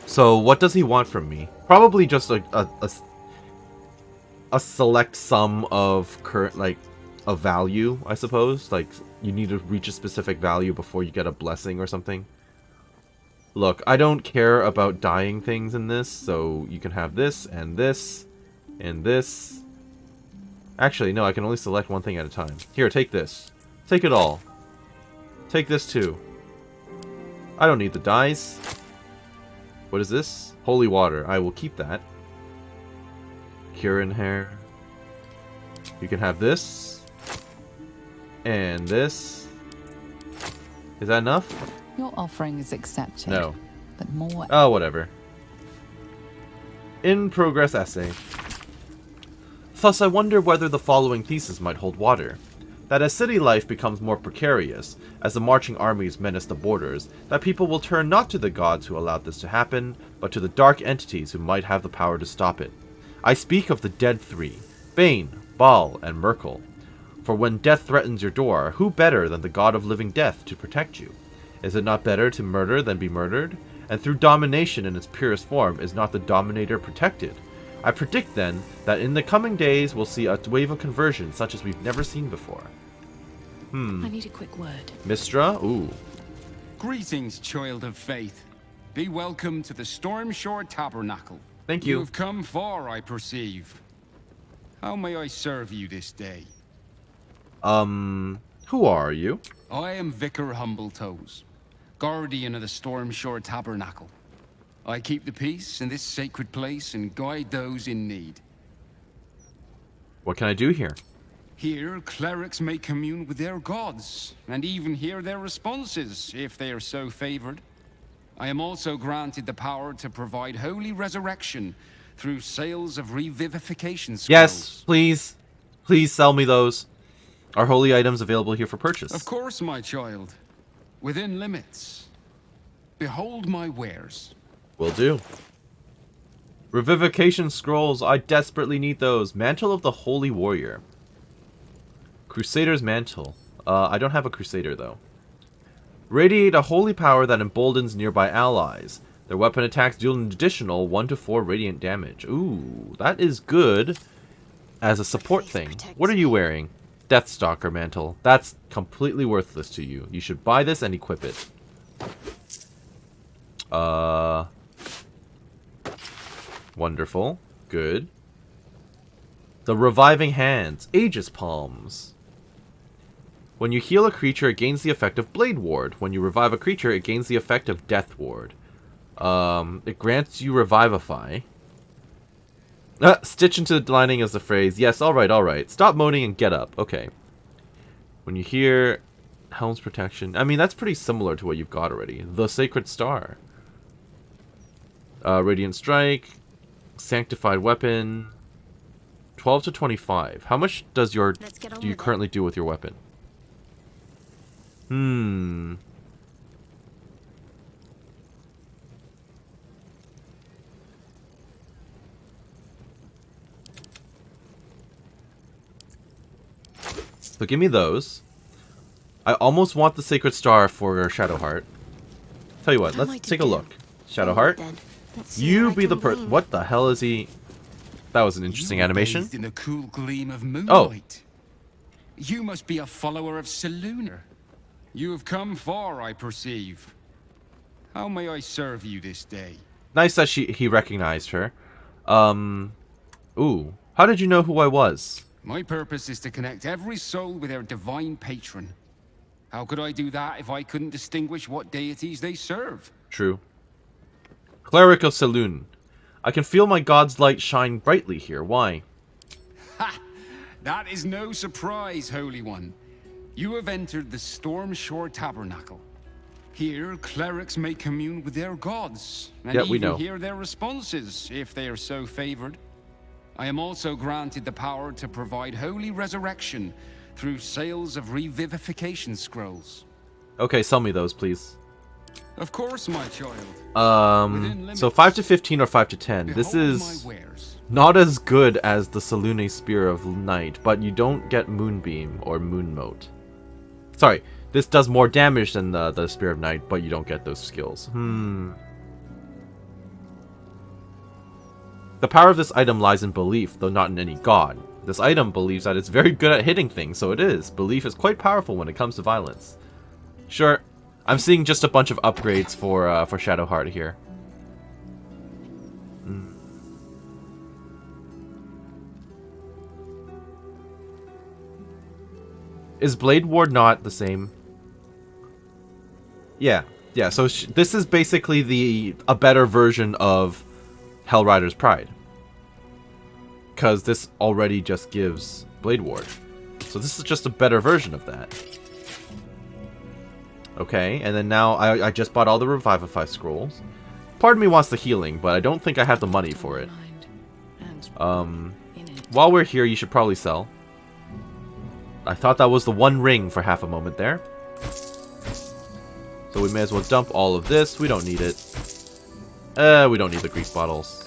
So, what does he want from me? Probably just a select sum of current, like, a value, I suppose. Like, you need to reach a specific value before you get a blessing or something. Look, I don't care about dying things in this, so you can have this, and this, and this. Actually, no, I can only select one thing at a time. Here, take this. Take it all. Take this too. I don't need the dice. What is this? Holy water. I will keep that. Curin hair. You can have this. And this. Is that enough? Your offering is accepted. No. But more... Oh, whatever. In progress essay. Thus, I wonder whether the following thesis might hold water. That as city life becomes more precarious, as the marching armies menace the borders, that people will turn not to the gods who allowed this to happen, but to the dark entities who might have the power to stop it. I speak of the dead three, Bane, Baal, and Merkel. For when death threatens your door, who better than the god of living death to protect you? Is it not better to murder than be murdered? And through domination in its purest form, is not the dominator protected? I predict, then, that in the coming days we'll see a wave of conversion such as we've never seen before. I need a quick word. Mistra? Ooh. Greetings, child of faith. Be welcome to the Stormshore Tabernacle. Thank you. You've come far, I perceive. How may I serve you this day? Who are you? I am Vicar Humbletoes, guardian of the Stormshore Tabernacle. I keep the peace in this sacred place and guide those in need. What can I do here? Here, clerics may commune with their gods, and even hear their responses, if they are so favored. I am also granted the power to provide holy resurrection through sales of revivification scrolls. Yes, please. Please sell me those. Are holy items available here for purchase? Of course, my child. Within limits. Behold my wares. Will do. Revivification scrolls. I desperately need those. Mantle of the Holy Warrior. Crusader's Mantle. I don't have a Crusader, though. Radiate a holy power that emboldens nearby allies. Their weapon attacks deal an additional 1 to 4 radiant damage. Ooh, that is good as a support thing. What are you wearing? Deathstalker Mantle. That's completely worthless to you. You should buy this and equip it. Wonderful. Good. The Reviving Hands. Aegis Palms. When you heal a creature, it gains the effect of Blade Ward. When you revive a creature, it gains the effect of Death Ward. It grants you Revivify. Stitch into the lining is the phrase. Yes, alright, alright. Stop moaning and get up. Okay. When you hear Helm's Protection. I mean, that's pretty similar to what you've got already. The Sacred Star. Radiant Strike. Sanctified Weapon. 12 to 25. How much does do you currently do with your weapon? So give me those. I almost want the Sacred Star for Shadowheart. Tell you what, let's take a look. Shadowheart, you be the what the hell is he? That was an interesting animation. In the cool gleam of moonlight. You must be a follower of Selûne. You have come far, I perceive. How may I serve you this day? Nice that he recognized her. Ooh. How did you know who I was? My purpose is to connect every soul with their divine patron. How could I do that if I couldn't distinguish what deities they serve? True. Cleric of Selûne. I can feel my god's light shine brightly here. Why? Ha! That is no surprise, Holy One. You have entered the Stormshore Tabernacle. Here, clerics may commune with their gods, and even hear their responses, if they are so favored. I am also granted the power to provide holy resurrection through sales of revivification scrolls. Okay, sell me those, please. Of course, my child. So 5 to 15 or 5 to 10. This is not as good as the Selûne Spear of Night, but you don't get Moonbeam or Moonmote. Sorry, this does more damage than the Spear of Night, but you don't get those skills. The power of this item lies in belief, though not in any god. This item believes that it's very good at hitting things, so it is. Belief is quite powerful when it comes to violence. Sure, I'm seeing just a bunch of upgrades for Shadowheart here. Is Blade Ward not the same? Yeah, so this is basically a better version of Hellrider's Pride. Because this already just gives Blade Ward. So this is just a better version of that. Okay, and then now I just bought all the Revivify scrolls. Part of me wants the healing, but I don't think I have the money for it. While we're here, you should probably sell. I thought that was the one ring for half a moment there. So we may as well dump all of this. We don't need it. We don't need the Greek bottles.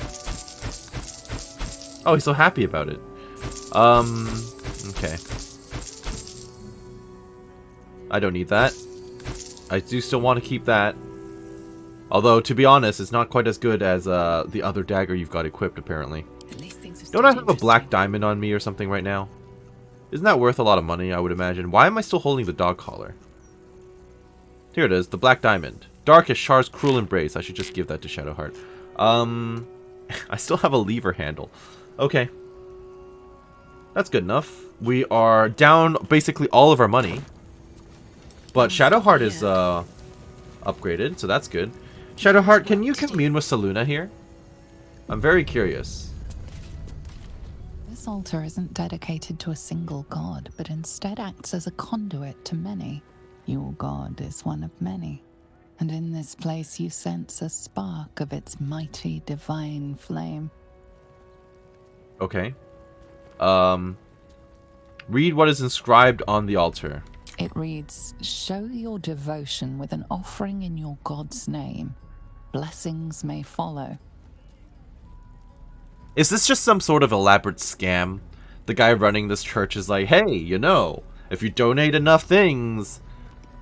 Oh, he's so happy about it. Okay. I don't need that. I do still want to keep that. Although, to be honest, it's not quite as good as the other dagger you've got equipped, apparently. Don't I have a black diamond on me or something right now? Isn't that worth a lot of money, I would imagine? Why am I still holding the dog collar? Here it is, the black diamond. Darkest Shar's Cruel Embrace. I should just give that to Shadowheart. I still have a lever handle. Okay. That's good enough. We are down basically all of our money. But Shadowheart is upgraded, so that's good. Shadowheart, can you commune with Selûne here? I'm very curious. This altar isn't dedicated to a single god, but instead acts as a conduit to many. Your god is one of many, and in this place you sense a spark of its mighty divine flame. Okay. Read what is inscribed on the altar. It reads, "Show your devotion with an offering in your god's name. Blessings may follow." Is this just some sort of elaborate scam? The guy running this church is like, hey, you know, if you donate enough things,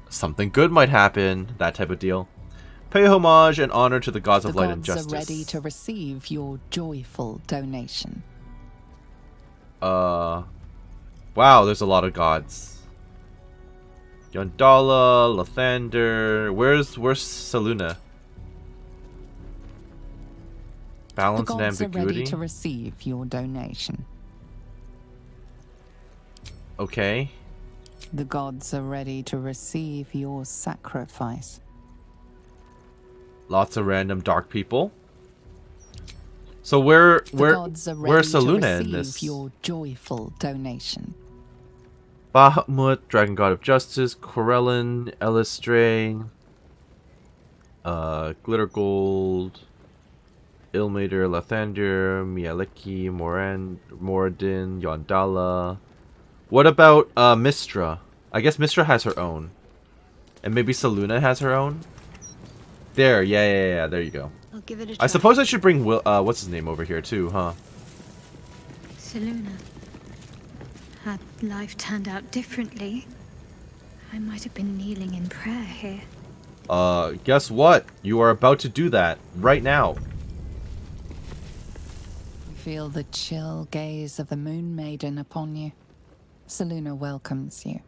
something good might happen. That type of deal. Pay homage and honor to the gods of light and justice. The gods are ready to receive your joyful donation. Wow, there's a lot of gods. Yondala, Lathander. Where's Selûne? Balance and ambiguity. The gods are ready to receive your donation. Okay. The gods are ready to receive your sacrifice. Lots of random dark people. So where's Selûne in this? Your joyful donation. Bahamut, Dragon God of Justice, Corellin, Elistrain, Glitter Gold, Ilmater, Lathander, Mieliki, Moradin, Yondala. What about Mistra? I guess Mistra has her own. And maybe Selûne has her own? There, yeah, there you go. I'll give it a try. I suppose I should bring what's his name over here too, huh? Selûne. Had life turned out differently, I might have been kneeling in prayer here. Guess what? You are about to do that right now. You feel the chill gaze of the Moon Maiden upon you. Selûne welcomes you.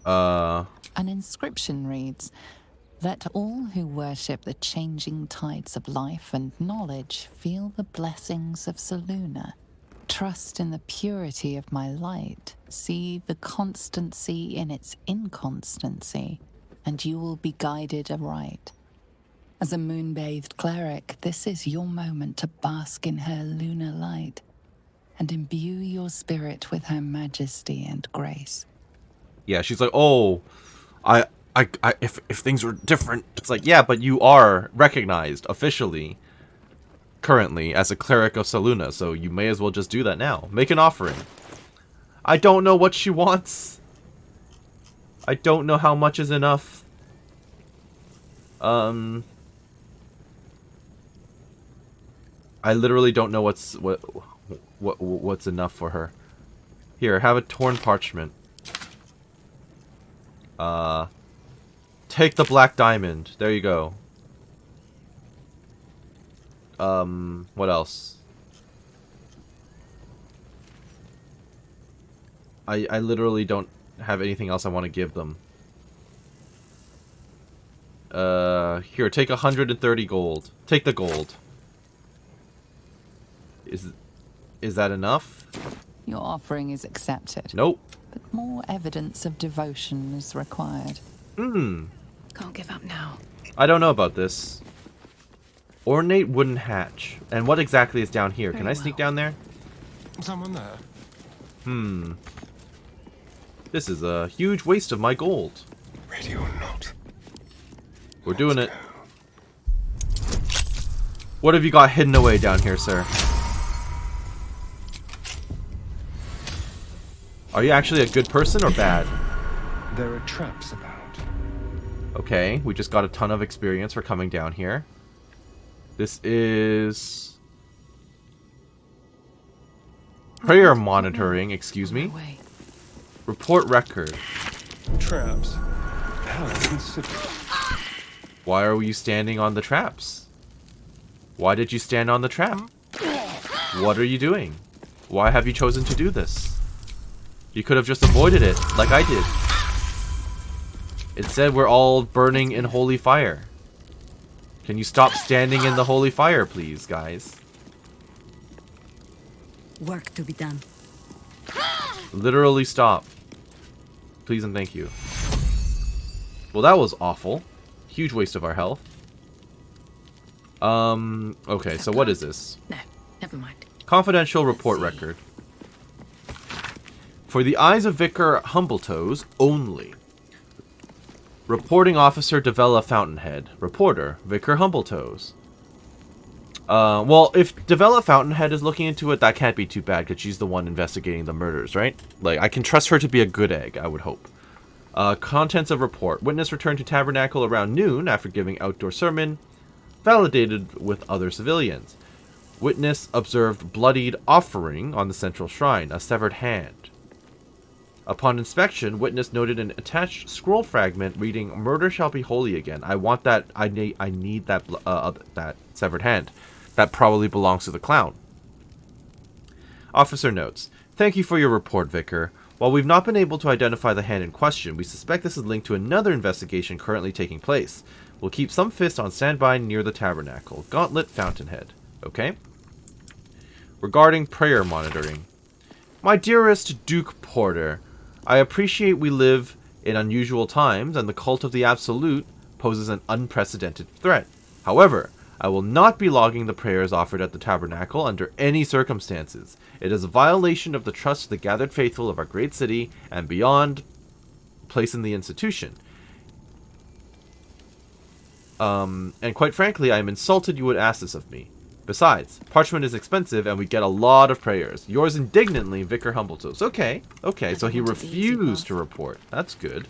An inscription reads, "Let all who worship the changing tides of life and knowledge feel the blessings of Selûne. Trust in the purity of my light. See the constancy in its inconstancy, and you will be guided aright. As a moon-bathed cleric, this is your moment to bask in her lunar light and imbue your spirit with her majesty and grace." Yeah, she's like, oh, if things were different, it's like, yeah, but you are recognized officially currently as a cleric of Selûne, so you may as well just do that now. Make an offering. I don't know what she wants. I don't know how much is enough. I literally don't know what's enough for her. Here, have a torn parchment. Take the black diamond. There you go. What else? I literally don't have anything else I want to give them. Here, take 130 gold. Take the gold. Is that enough? Your offering is accepted. Nope. But more evidence of devotion is required. Can't give up now. I don't know about this. Ornate wooden hatch. And what exactly is down here? Can I sneak down there? Someone there? This is a huge waste of my gold. Ready or not? We're doing it. What have you got hidden away down here, sir? Are you actually a good person or bad? There are traps about. Okay, we just got a ton of experience for coming down here. This is... prayer monitoring, excuse me. Report record. Traps. How considerate. Why are you standing on the traps? Why did you stand on the trap? What are you doing? Why have you chosen to do this? You could have just avoided it, like I did. It said we're all burning in holy fire. Can you stop standing in the holy fire, please, guys? Work to be done. Literally stop. Please and thank you. Well, that was awful. Huge waste of our health. Okay, so what is this? No, never mind. Confidential report record. For the eyes of Vicar Humbletoes only. Reporting officer Devella Fountainhead. Reporter Vicar Humbletoes. Well, if Devella Fountainhead is looking into it, that can't be too bad, because she's the one investigating the murders, right? Like, I can trust her to be a good egg, I would hope. Contents of report. Witness returned to Tabernacle around noon after giving outdoor sermon, validated with other civilians. Witness observed bloodied offering on the central shrine, a severed hand. Upon inspection, witness noted an attached scroll fragment reading, "Murder shall be holy again." I want that. I need that. That severed hand. That probably belongs to the clown. Officer notes: "Thank you for your report, Vicar. While we've not been able to identify the hand in question, we suspect this is linked to another investigation currently taking place. We'll keep some fists on standby near the Tabernacle. Gauntlet Fountainhead." Okay. Regarding prayer monitoring. My dearest Duke Porter, I appreciate we live in unusual times and the cult of the Absolute poses an unprecedented threat. However, I will not be logging the prayers offered at the Tabernacle under any circumstances. It is a violation of the trust of the gathered faithful of our great city and beyond place in the institution. And quite frankly, I am insulted you would ask this of me. Besides, parchment is expensive and we get a lot of prayers. Yours indignantly, Vicar Humbletoes. Okay, so he refused to report. That's good.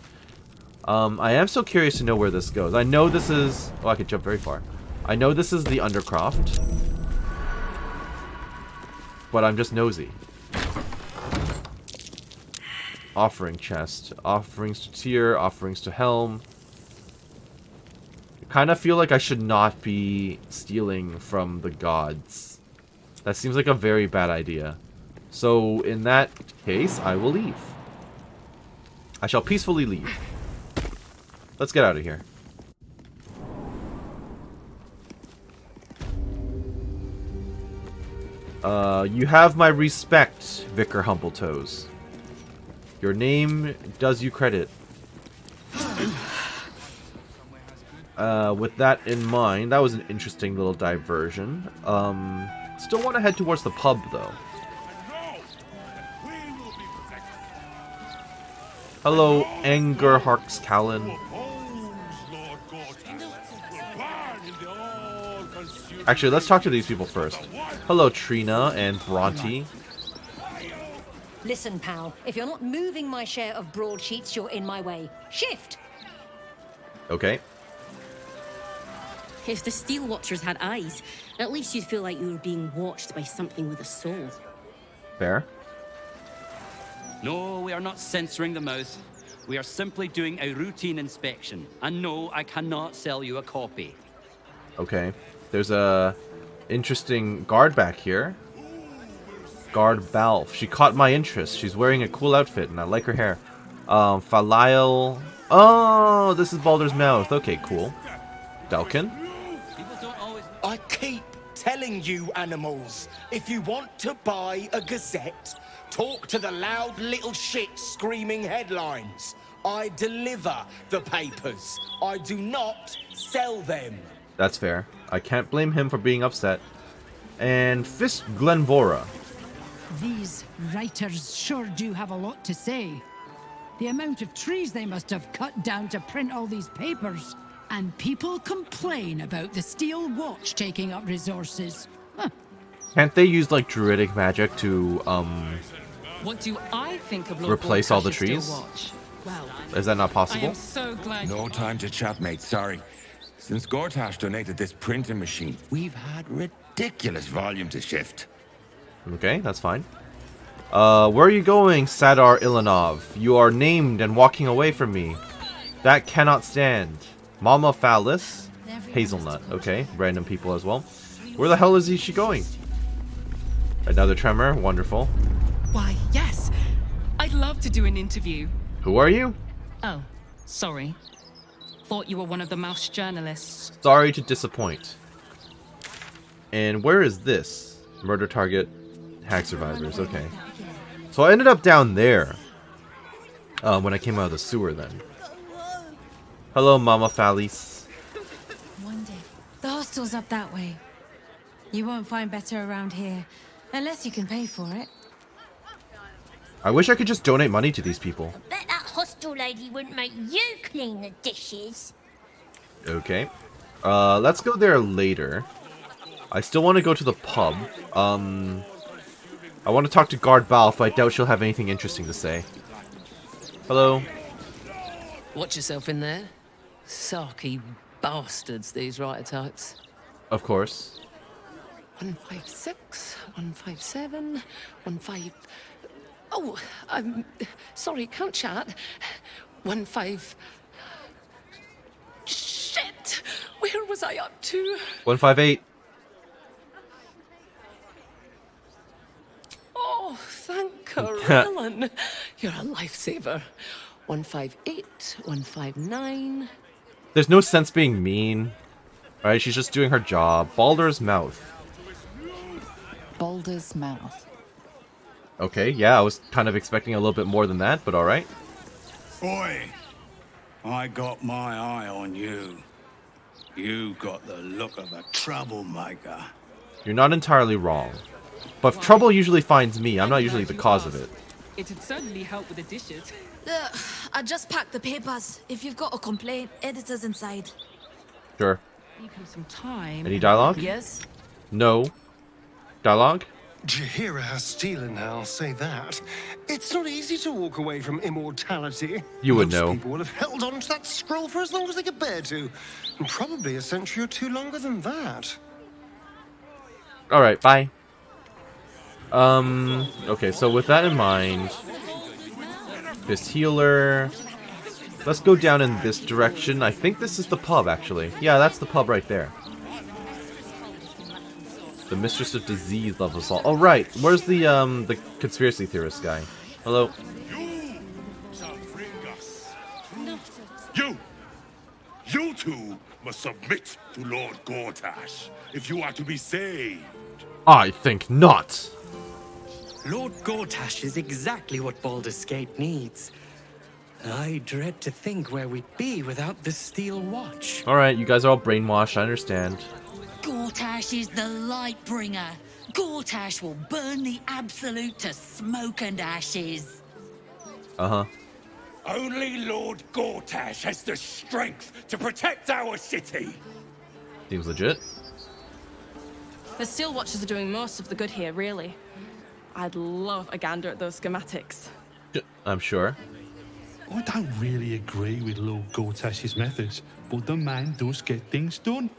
I am so curious to know where this goes. I know this is... Oh, I could jump very far. I know this is the Undercroft. But I'm just nosy. Offering chest. Offerings to Tyr. Offerings to Helm. Kind of feel like I should not be stealing from the gods. That seems like a very bad idea. So in that case, I will leave. I shall peacefully leave. Let's get out of here. You have my respect, Vicar Humbletoes. Your name does you credit. With that in mind, that was an interesting little diversion. Still want to head towards the pub, though. Hello, Angerhark's Callan. Actually, let's talk to these people first. Hello, Trina and Bronte. Listen, pal. If you're not moving my share of broadsheets, you're in my way. Shift! Okay. If the Steel Watchers had eyes, at least you'd feel like you were being watched by something with a soul. Fair. No, we are not censoring the mouth. We are simply doing a routine inspection. And no, I cannot sell you a copy. Okay. There's a interesting guard back here. Guard Balf. She caught my interest. She's wearing a cool outfit and I like her hair. Falail. Oh, this is Baldur's mouth. Okay, cool. Delkin. I keep telling you, animals, if you want to buy a gazette, talk to the loud little shit screaming headlines. I deliver the papers. I do not sell them. That's fair. I can't blame him for being upset. And Fist Glenvora. These writers sure do have a lot to say. The amount of trees they must have cut down to print all these papers. And people complain about the Steel Watch taking up resources. Huh. Can't they use, like, druidic magic to, What do I think of Lord replace all the Gortash's Steel trees? Watch? Well, Is that not I possible? am so glad. No time to chat, mate. Sorry. Since Gortash donated this printing machine, we've had ridiculous volume to shift. Okay, that's fine. Where are you going, Sadar Ilanov? You are named and walking away from me. That cannot stand. Mama Phallus. Hazelnut. Okay, random people as well. Where the hell is she going? Another tremor. Wonderful. Why, yes. I'd love to do an interview. Who are you? Oh, sorry. Thought you were one of the mouse journalists. Sorry to disappoint. And where is this? Murder target, hag survivors. Okay. So I ended up down there. When I came out of the sewer then. Hello, Mama Fallis. One day. The hostel's up that way. You won't find better around here. Unless you can pay for it. I wish I could just donate money to these people. Bet that hostel lady wouldn't make you clean the dishes. Okay. Let's go there later. I still want to go to the pub. I want to talk to Guard Balf, but I doubt she'll have anything interesting to say. Hello. Watch yourself in there. Sarky bastards, these writer-types. Of course. 156, 157, 15... Oh, sorry, can't chat. 15... Shit! Where was I up to? 158. Oh, thank Carolyn. You're a lifesaver. 158, 159... There's no sense being mean. Right, she's just doing her job. Baldur's mouth. Baldur's mouth. Okay, yeah, I was kind of expecting a little bit more than that, but alright. Boy, I got my eye on you. You got the look of a troublemaker. You're not entirely wrong. But trouble usually finds me. I'm not usually the cause of it. It'd certainly help with the dishes. I just packed the papers. If you've got a complaint, editor's inside. Sure. Give him some time. Any dialogue? Yes. No. Dialogue? Jaheira has stealing, I'll say that. It's not easy to walk away from immortality. You would Most know. people will have held on to that scroll for as long as they could bear to. And probably a century or two longer than that. Alright, bye. Okay, so with that in mind, this healer, let's go down in this direction. I think this is the pub, actually. Yeah, that's the pub right there. The Mistress of Disease love us all. Oh, right. Where's the conspiracy theorist guy? Hello. You two must submit to Lord Gortash if you are to be saved. I think not. Lord Gortash is exactly what Baldur's Gate needs. I dread to think where we'd be without the Steel Watch. Alright, you guys are all brainwashed, I understand. Gortash is the light bringer. Gortash will burn the Absolute to smoke and ashes. Uh-huh. Only Lord Gortash has the strength to protect our city. Seems legit. The Steel Watchers are doing most of the good here, really. I'd love a gander at those schematics. I'm sure. I don't really agree with Lord Gortash's methods, but the man does get things done.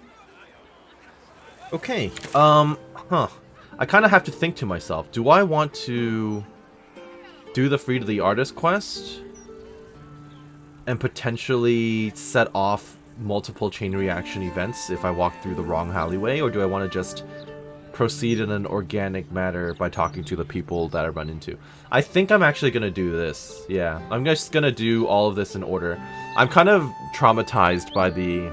Okay, I kind of have to think to myself, do I want to do the Free to the Artist quest and potentially set off multiple chain reaction events if I walk through the wrong alleyway, or do I want to just proceed in an organic manner by talking to the people that I run into? I think I'm actually going to do this. Yeah, I'm just going to do all of this in order. I'm kind of traumatized by the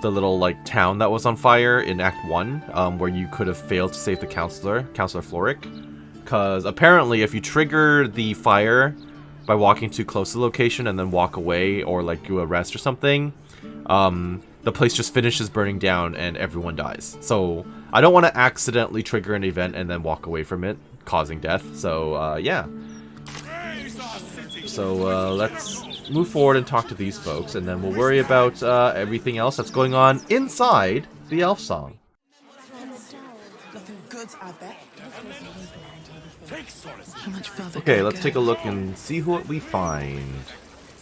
little like town that was on fire in Act 1, where you could have failed to save the Counselor Floric. Because apparently if you trigger the fire by walking too close to the location and then walk away or like do a rest or something, the place just finishes burning down and everyone dies. So I don't want to accidentally trigger an event and then walk away from it, causing death. So yeah. So let's move forward and talk to these folks, and then we'll worry about everything else that's going on inside the elf song. Okay, let's take a look and see what we find.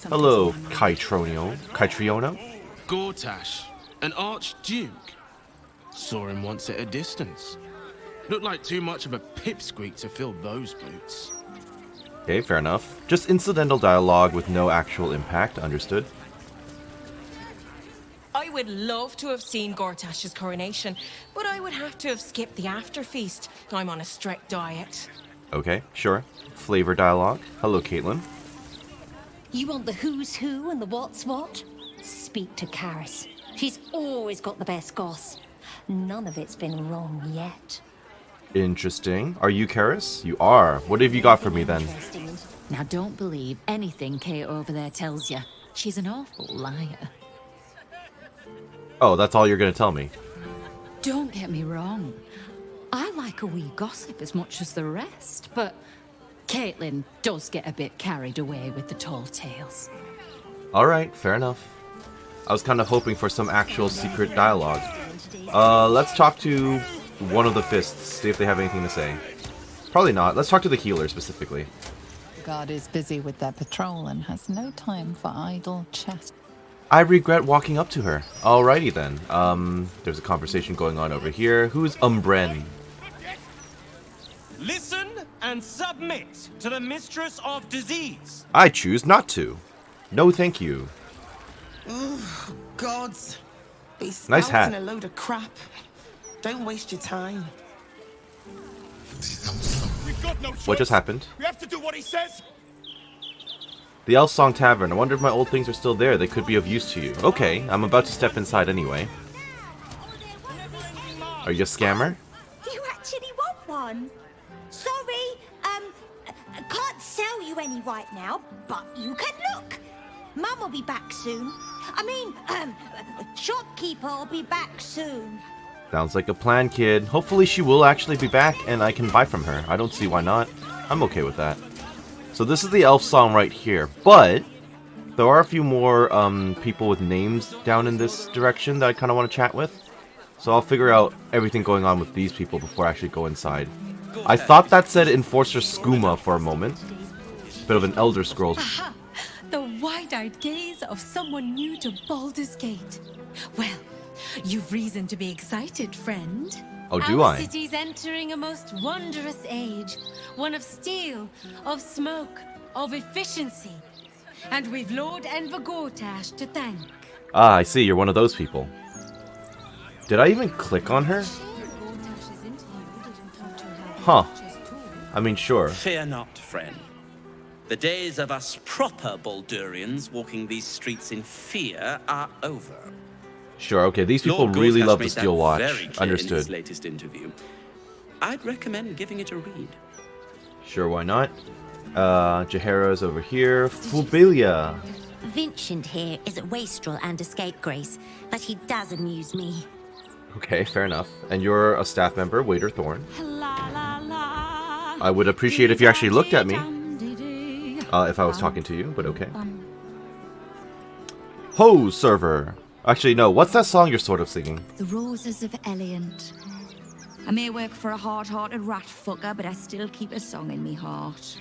Hello, Kytriono. Gortash, an archduke. Saw him once at a distance. Looked like too much of a pipsqueak to fill those boots. Okay, fair enough. Just incidental dialogue with no actual impact, understood. I would love to have seen Gortash's coronation, but I would have to have skipped the after feast. I'm on a strict diet. Okay, sure. Flavor dialogue. Hello, Caitlin. You want the who's who and the what's what? Speak to Karis. She's always got the best goss. None of it's been wrong yet. Interesting. Are you Karis? You are. What have you got for me then? Now don't believe anything Kate over there tells you. She's an awful liar. Oh, that's all you're gonna tell me. Don't get me wrong. I like a wee gossip as much as the rest, but Caitlin does get a bit carried away with the tall tales. Alright, fair enough. I was kind of hoping for some actual secret dialogue. Let's talk to one of the fists, see if they have anything to say. Probably not. Let's talk to the healer specifically. God is busy with their patrol and has no time for idle chat. I regret walking up to her. Alrighty then. There's a conversation going on over here. Who's Umbren? Listen and submit to the Mistress of Disease. I choose not to. No thank you. Oh, gods. These Nice spouts hat. and a load of crap. Don't waste your time. We've got no choice. What just happened? We have to do what he says. The Elf Song Tavern. I wonder if my old things are still there. They could be of use to you. Okay, I'm about to step inside anyway. Are you a scammer? Do you actually want one? Sorry, I can't sell you any right now, but you can look. Mum will be back soon. I mean, shopkeeper will be back soon. Sounds like a plan, kid. Hopefully she will actually be back and I can buy from her. I don't see why not. I'm okay with that. So this is the elf song right here, but there are a few more people with names down in this direction that I kind of want to chat with. So I'll figure out everything going on with these people before I actually go inside. I thought that said Enforcer Skooma for a moment. Bit of an Elder Scrolls. Aha! The wide-eyed gaze of someone new to Baldur's Gate. Well, you've reason to be excited, friend. Oh, do Our I? city's entering a most wondrous age. One of steel, of smoke, of efficiency. And we've Lord Enver Gortash to thank. Ah, I see. You're one of those people. Did I even click on her? Huh. I mean, sure. Fear not, friend. The days of us proper Baldurians walking these streets in fear are over. Sure, okay. These people Lord really Gortash love the made that Steel Watch. very clear in his Understood. latest interview. I'd recommend giving it a read. Sure, why not? Jahara's over here. Fubilia. Vincent here is a wastrel and a scapegrace, but he does amuse me. Okay, fair enough. And you're a staff member, Waiter Thorn. I would appreciate if you actually looked at me. If I was talking to you, but okay. Ho, server! Actually, no, what's that song you're sort of singing? The Roses of Eliant. I may work for a hard-hearted rat fucker, but I still keep a song in me heart.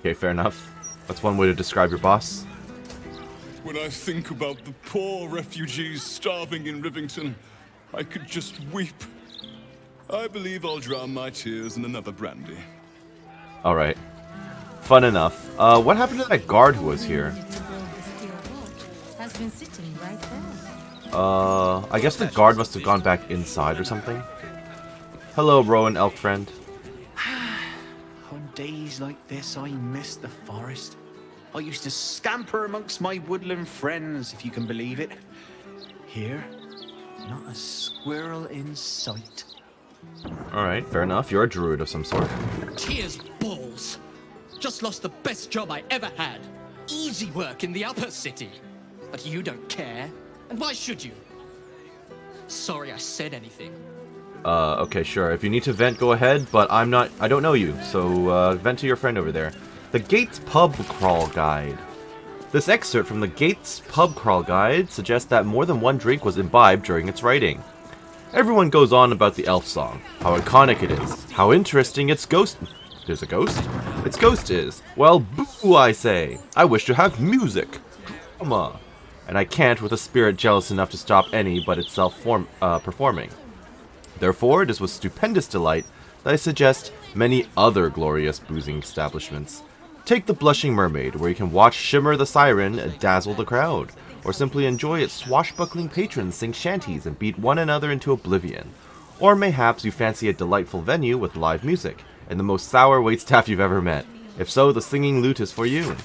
Okay, fair enough. That's one way to describe your boss. When I think about the poor refugees starving in Rivington, I could just weep. I believe I'll drown my tears in another brandy. Alright. Fun enough. What happened to that guard who was here? Has been sitting right there. I guess the guard must have gone back inside or something. Hello, Rowan Elk friend. On days like this, I miss the forest. I used to scamper amongst my woodland friends, if you can believe it. Here, not a squirrel in sight. Alright, fair enough. You're a druid of some sort. Tears balls. Just lost the best job I ever had. Easy work in the upper city. But you don't care. And why should you? Sorry I said anything. Okay, sure. If you need to vent, go ahead, but I don't know you, so vent to your friend over there. The Gates Pub Crawl Guide. This excerpt from the Gates Pub Crawl Guide suggests that more than one drink was imbibed during its writing. Everyone goes on about the elf song, how iconic it is, how interesting its ghost... There's a ghost? Its ghost is. Well, boo, I say. I wish to have music. Come on. And I can't with a spirit jealous enough to stop any but itself performing. Therefore, it is with stupendous delight that I suggest many other glorious boozing establishments. Take the Blushing Mermaid, where you can watch Shimmer the Siren dazzle the crowd, or simply enjoy its swashbuckling patrons sing shanties and beat one another into oblivion. Or mayhaps you fancy a delightful venue with live music, and the most sour waitstaff you've ever met. If so, the Singing Lute is for you.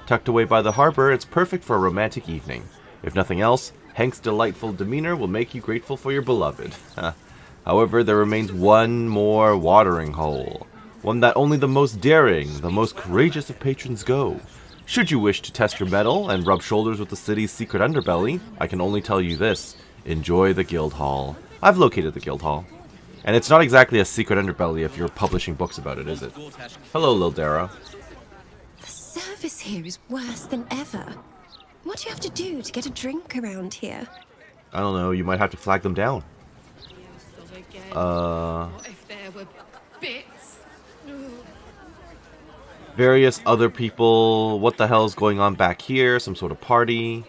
Tucked away by the harbor, it's perfect for a romantic evening. If nothing else, Hank's delightful demeanor will make you grateful for your beloved. However, there remains one more watering hole. One that only the most daring, the most courageous of patrons go. Should you wish to test your mettle and rub shoulders with the city's secret underbelly, I can only tell you this. Enjoy the guild hall. I've located the guild hall. And it's not exactly a secret underbelly if you're publishing books about it, is it? Hello, Lildera. The service here is worse than ever. What do you have to do to get a drink around here? I don't know, you might have to flag them down. What if there were bits? Various other people. What the hell is going on back here? Some sort of party.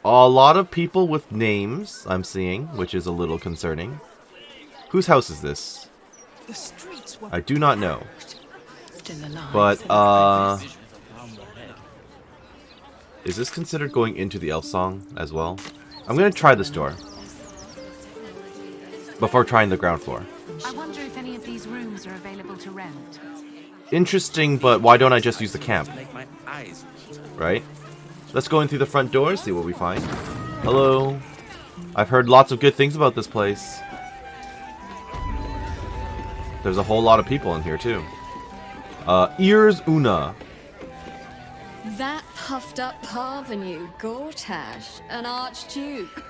A lot of people with names I'm seeing, which is a little concerning. Whose house is this? I do not know. But, is this considered going into the elf song as well? I'm gonna try this door. Before trying the ground floor. I wonder if any of these rooms are available to rent. Interesting, but why don't I just use the camp? Right? Let's go in through the front door, see what we find. Hello. I've heard lots of good things about this place. There's a whole lot of people in here, too. Ears Una. That puffed up parvenu, Gortash, an archduke.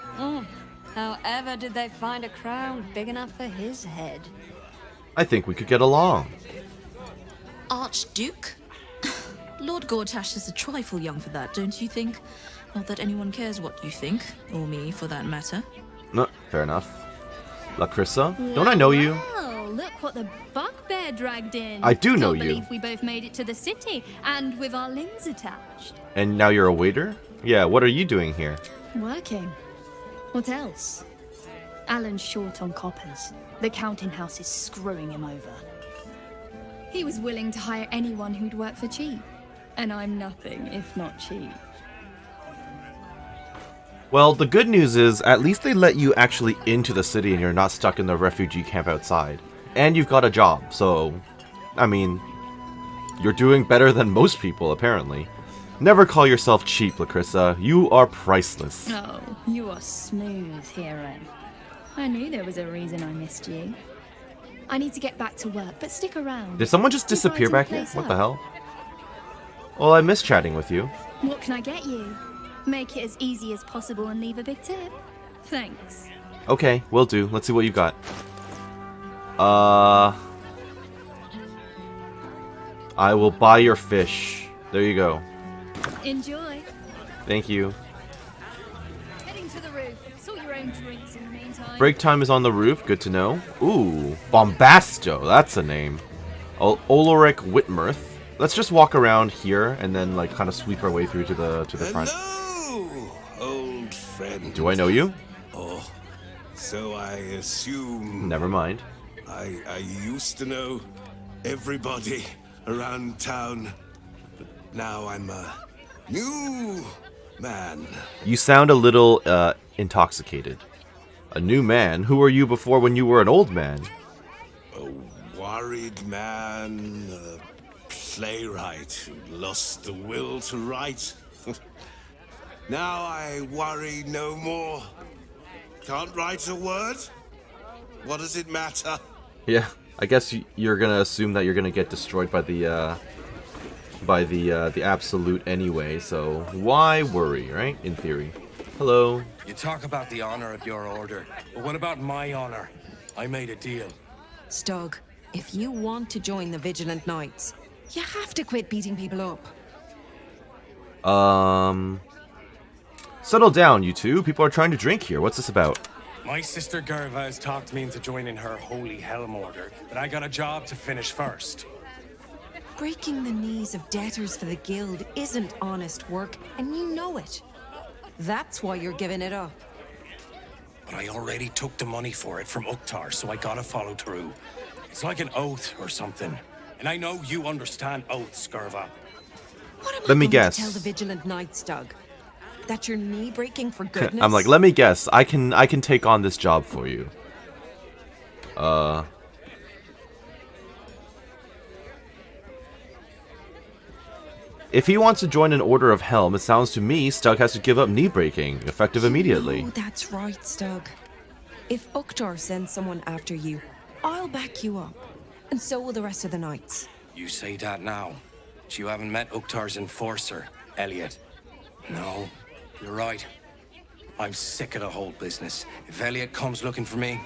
However did they find a crown big enough for his head? I think we could get along. Archduke? Lord Gortash is a trifle young for that, don't you think? Not that anyone cares what you think, or me for that matter. No, fair enough. Lacrissa? Don't I know you? Oh, look what the bugbear dragged in. I do know Can't you. believe we both made it to the city, and with our limbs attached. And now you're a waiter? Yeah, what are you doing here? Working. What else? Alan's short on coppers. The counting house is screwing him over. He was willing to hire anyone who'd work for cheap. And I'm nothing if not cheap. Well, the good news is, at least they let you actually into the city and you're not stuck in the refugee camp outside. And you've got a job, so... I mean... You're doing better than most people, apparently. Never call yourself cheap, Lacrissa. You are priceless. Oh, you are smooth, hero. I knew there was a reason I missed you. I need to get back to work, but stick around. Did someone just disappear back here? What the hell? Well, I miss chatting with you. What can I get you? Make it as easy as possible and leave a big tip. Thanks. Okay, will do. Let's see what you got. I will buy your fish. There you go. Enjoy. Thank you. Heading to the roof. Sort your own drinks in the meantime. Break time is on the roof. Good to know. Ooh, Bombasto. That's a name. Ulrich Whitmirth. Let's just walk around here and then like kind of sweep our way through to the front. Hello, old friend. Do I know you? Oh, so I assume. Never mind. I used to know everybody around town, but now I'm a new man. You sound a little intoxicated. A new man? Who were you before when you were an old man? A worried man, a playwright who lost the will to write. Now I worry no more. Can't write a word? What does it matter? Yeah, I guess you're gonna assume that you're gonna get destroyed by the absolute anyway. So why worry, right? In theory. Hello. You talk about the honor of your order, but what about my honor? I made a deal. Stug, if you want to join the Vigilant Knights, you have to quit beating people up. Settle down, you two. People are trying to drink here. What's this about? My sister Gerva has talked me into joining her holy helm order, but I got a job to finish first. Breaking the knees of debtors for the guild isn't honest work, and you know it. That's why you're giving it up. But I already took the money for it from Uktar, so I gotta follow through. It's like an oath or something. And I know you understand oaths, Gerva. Let me guess. Tell the Vigilant Knights, Doug, that you're knee breaking for goodness. I'm like, let me guess. I can take on this job for you. If he wants to join an Order of Helm, it sounds to me Stug has to give up knee breaking, effective immediately. Oh, that's right, Stug. If Uktar sends someone after you, I'll back you up. And so will the rest of the knights. You say that now, but you haven't met Uktar's enforcer, Elliot. No, you're right. I'm sick of the whole business. If Elliot comes looking for me,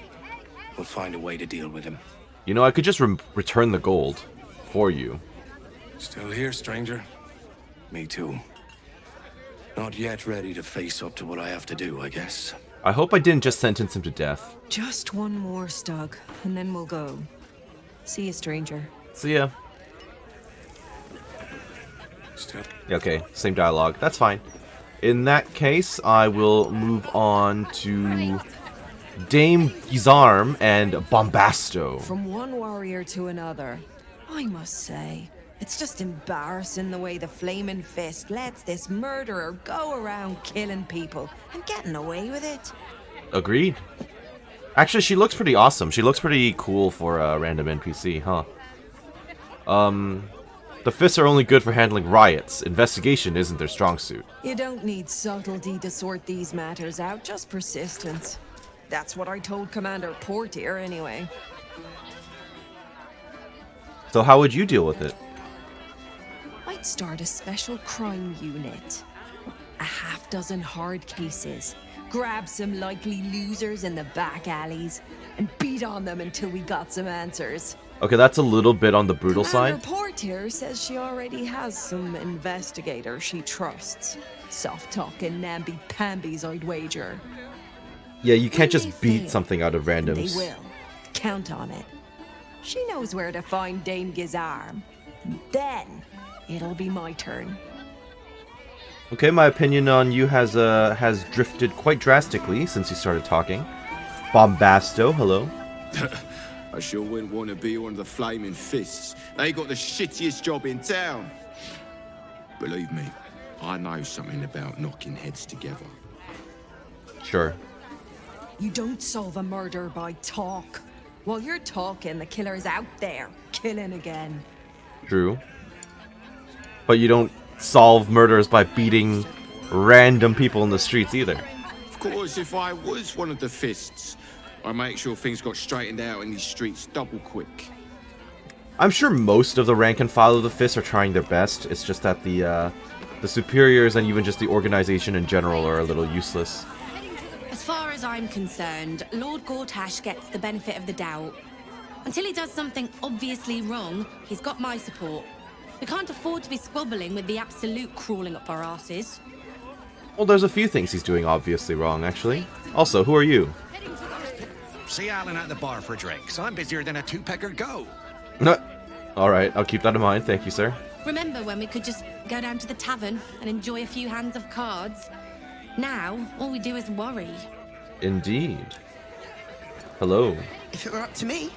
we'll find a way to deal with him. You know, I could just return the gold for you. Still here, stranger? Me too. Not yet ready to face up to what I have to do, I guess. I hope I didn't just sentence him to death. Just one more, Stug, and then we'll go. See you, stranger. See ya. Okay, same dialogue. That's fine. In that case, I will move on to Dame Gizarm and Bombasto. From one warrior to another, I must say, it's just embarrassing the way the Flaming Fist lets this murderer go around killing people and getting away with it. Agreed. Actually, she looks pretty awesome. She looks pretty cool for a random NPC, huh? The fists are only good for handling riots. Investigation isn't their strong suit. You don't need subtlety to sort these matters out, just persistence. That's what I told Commander Portier, anyway. So how would you deal with it? I'd start a special crime unit. A half-dozen hard cases. Grab some likely losers in the back alleys and beat on them until we got some answers. Okay, that's a little bit on the brutal Commander side. Portier says she already has some investigators she trusts. Soft-talking namby-pambies, I'd wager. Yeah, you can't just beat something out of They randoms. will. Count on it. She knows where to find Dame Gizarm. Then, it'll be my turn. Okay, my opinion on you has drifted quite drastically since you started talking. Bombasto, hello. I sure wouldn't want to be one of the Flaming Fists. They got the shittiest job in town. Believe me, I know something about knocking heads together. Sure. You don't solve a murder by talk. While you're talking, the killer's out there, killing again. True. But you don't solve murders by beating random people in the streets either. Of course, if I was one of the Fists, I'd make sure things got straightened out in these streets double quick. I'm sure most of the rank and file of the Fists are trying their best. It's just that the superiors and even just the organization in general are a little useless. As far as I'm concerned, Lord Gortash gets the benefit of the doubt. Until he does something obviously wrong, he's got my support. We can't afford to be squabbling with the Absolute crawling up our asses. Well, there's a few things he's doing obviously wrong, actually. Also, who are you? See Alan at the bar for drinks. I'm busier than a two-pecker go. Alright, I'll keep that in mind. Thank you, sir. Remember when we could just go down to the tavern and enjoy a few hands of cards? Now, all we do is worry. Indeed. Hello. If it were up to me,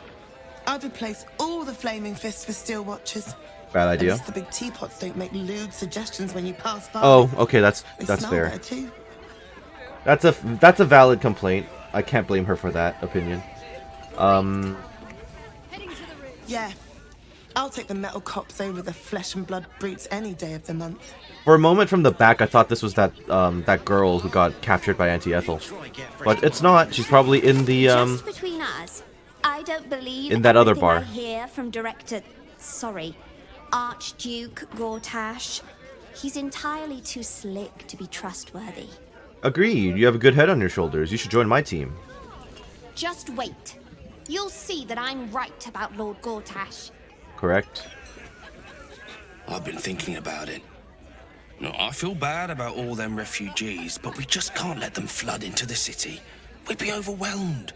I'd replace all the Flaming Fists with Steel Watchers. Bad idea. At least the big teapots don't make lewd suggestions when you pass by. Oh, okay, that's They smell fair. better too. That's a valid complaint. I can't blame her for that opinion. Yeah, I'll take the metal cops over the flesh and blood brutes any day of the month. For a moment from the back, I thought this was that girl who got captured by Auntie Ethel, but it's not. She's probably in the Just between us, I don't believe in that other everything bar. I hear from Archduke Gortash. He's entirely too slick to be trustworthy. Agreed. You have a good head on your shoulders. You should join my team. Just wait. You'll see that I'm right about Lord Gortash. Correct. I've been thinking about it. No, I feel bad about all them refugees, but we just can't let them flood into the city. We'd be overwhelmed.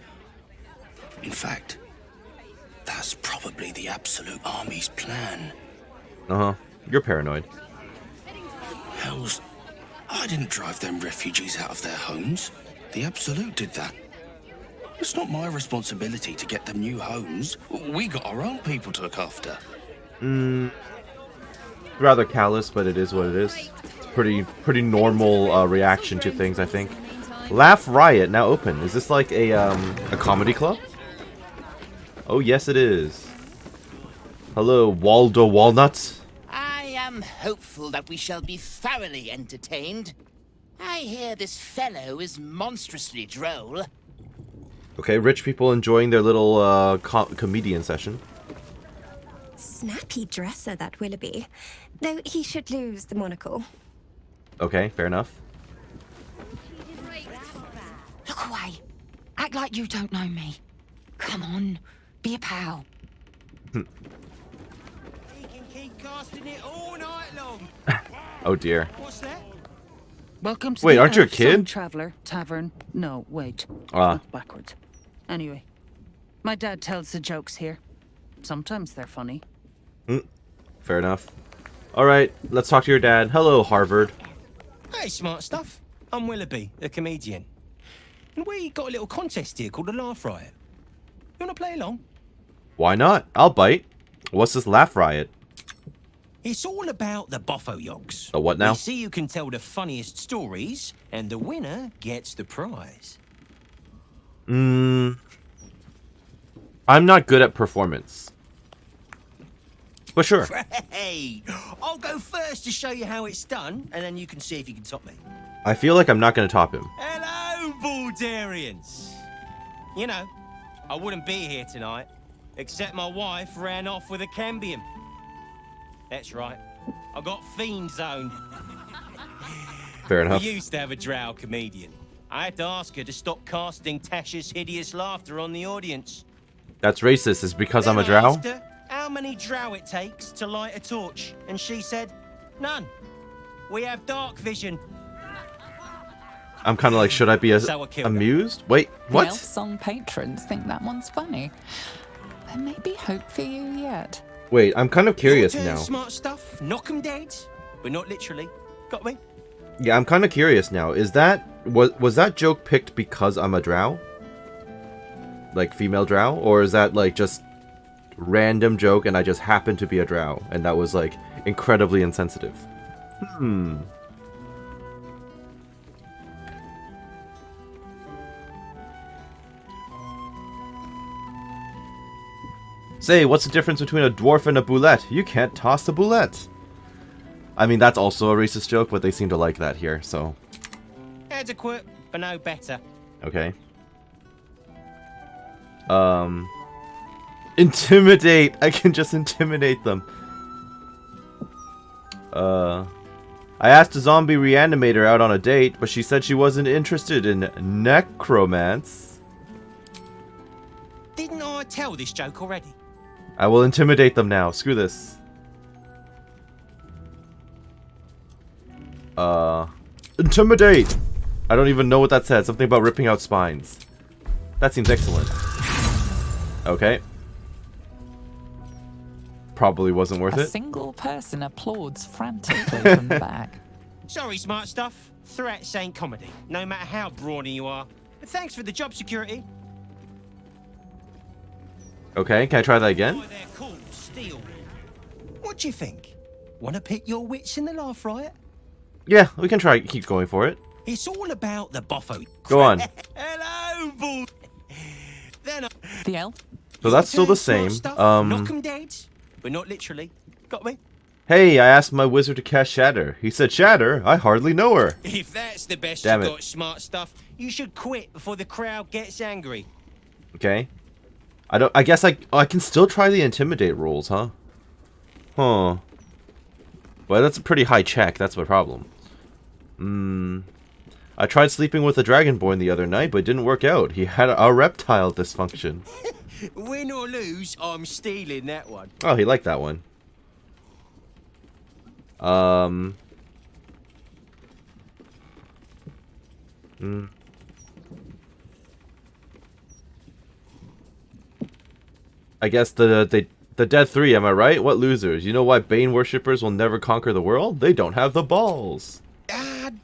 In fact, that's probably the Absolute Army's plan. Uh-huh. You're paranoid. Hells, I didn't drive them refugees out of their homes. The Absolute did that. It's not my responsibility to get them new homes. We got our own people to look after. Rather callous, but it is what it is. It's pretty normal reaction to things, I think. Laugh Riot now open. Is this like a comedy club? Oh yes, it is. Hello, Waldo Walnuts. I am hopeful that we shall be thoroughly entertained. I hear this fellow is monstrously droll. Okay, rich people enjoying their little comedian session. Snappy dresser, that Willoughby. Though he should lose the monocle. Okay, fair enough. Look away. Act like you don't know me. Come on, be a pal. He can keep casting it all night long. Oh dear. What's that? Welcome to Wait, the aren't you a Elf Song kid? Traveler Tavern. No, wait. Ah. That's backwards. Anyway, my dad tells the jokes here. Sometimes they're funny. Fair enough. Alright, let's talk to your dad. Hello, Harvard. Hey, smart stuff. I'm Willoughby, the comedian. And we got a little contest here called the Laugh Riot. You wanna play along? Why not? I'll bite. What's this laugh riot? It's all about the boffo yogs. The what now? We see who can tell the funniest stories, and the winner gets the prize. I'm not good at performance. But sure. Hey, I'll go first to show you how it's done, and then you can see if you can top me. I feel like I'm not going to top him. Hello, Baldurians. You know, I wouldn't be here tonight, except my wife ran off with a cambion. That's right. I got fiend zoned. Fair enough. We used to have a drow comedian. I had to ask her to stop casting Tasha's hideous laughter on the audience. That's racist. It's because I'm a Then I drow? asked her how many drow it takes to light a torch, and she said, none. We have dark vision. I'm kind of like, should I be So I killed her. amused? Wait, The what? Elf Song patrons think that one's funny. There may be hope for you yet. Wait, I'm kind of curious Your turn, now. Smart stuff. Knock 'em dead, but not literally. Got me? Yeah, I'm kind of curious now. Is that was that joke picked because I'm a drow? Like female drow, or is that like just random joke and I just happen to be a drow and that was like incredibly insensitive? Say, what's the difference between a dwarf and a boulette? You can't toss a boulette. I mean, that's also a racist joke, but they seem to like that here, so... Adequate, but no better. Okay. Intimidate! I can just intimidate them. I asked a zombie reanimator out on a date, but she said she wasn't interested in necromance. Didn't I tell this joke already? I will intimidate them now. Screw this. Intimidate! I don't even know what that said. Something about ripping out spines. That seems excellent. Okay. Probably wasn't worth A it. single person applauds frantically from the back. Sorry, smart stuff. Threats ain't comedy, no matter how brawny you are. But thanks for the job security. Okay, can I try that again? Why they're called steel. What do you think? Want to pit your wits in the laugh riot? Yeah, we can try. Keep going for it. It's all about the boffo. Go on. Hello, bull. Then The elf? So that's still the same. Knock 'em dead, but not literally. Got me? Hey, I asked my wizard to cast Shatter. He said, Shatter? I hardly know her. If that's the best Damn you it. got, smart stuff, you should quit before the crowd gets angry. Okay. I guess I can still try the intimidate rolls, huh? Huh. Well, that's a pretty high check. That's my problem. I tried sleeping with a dragonborn the other night, but it didn't work out. He had a reptile dysfunction. Win or lose, I'm stealing that one. Oh, he liked that one. I guess the Dead 3, am I right? What losers? You know why Bane worshippers will never conquer the world? They don't have the balls.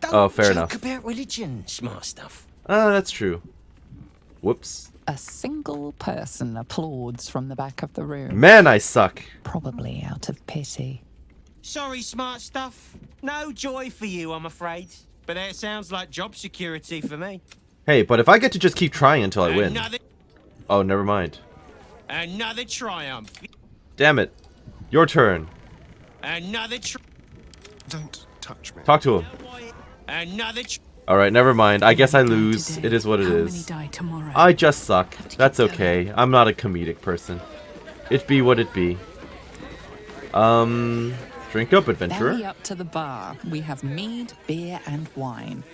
Don't fair joke enough. about religion, smart stuff. That's true. Whoops. A single person applauds from the back of the room. Man, I suck. Probably out of pity. Sorry, smart stuff. No joy for you, I'm afraid. But that sounds like job security for me. Hey, but if I get to just keep trying until I win. Another, Oh, never mind. another triumph. Damn it. Your turn. Another Don't touch me. Talk to him. Another. Alright, never mind. I guess I lose. It is what it is. I just suck. That's okay. I'm not a comedic person. It be what it be. Drink up, adventurer. Belly up to the bar. We have mead, beer, and wine.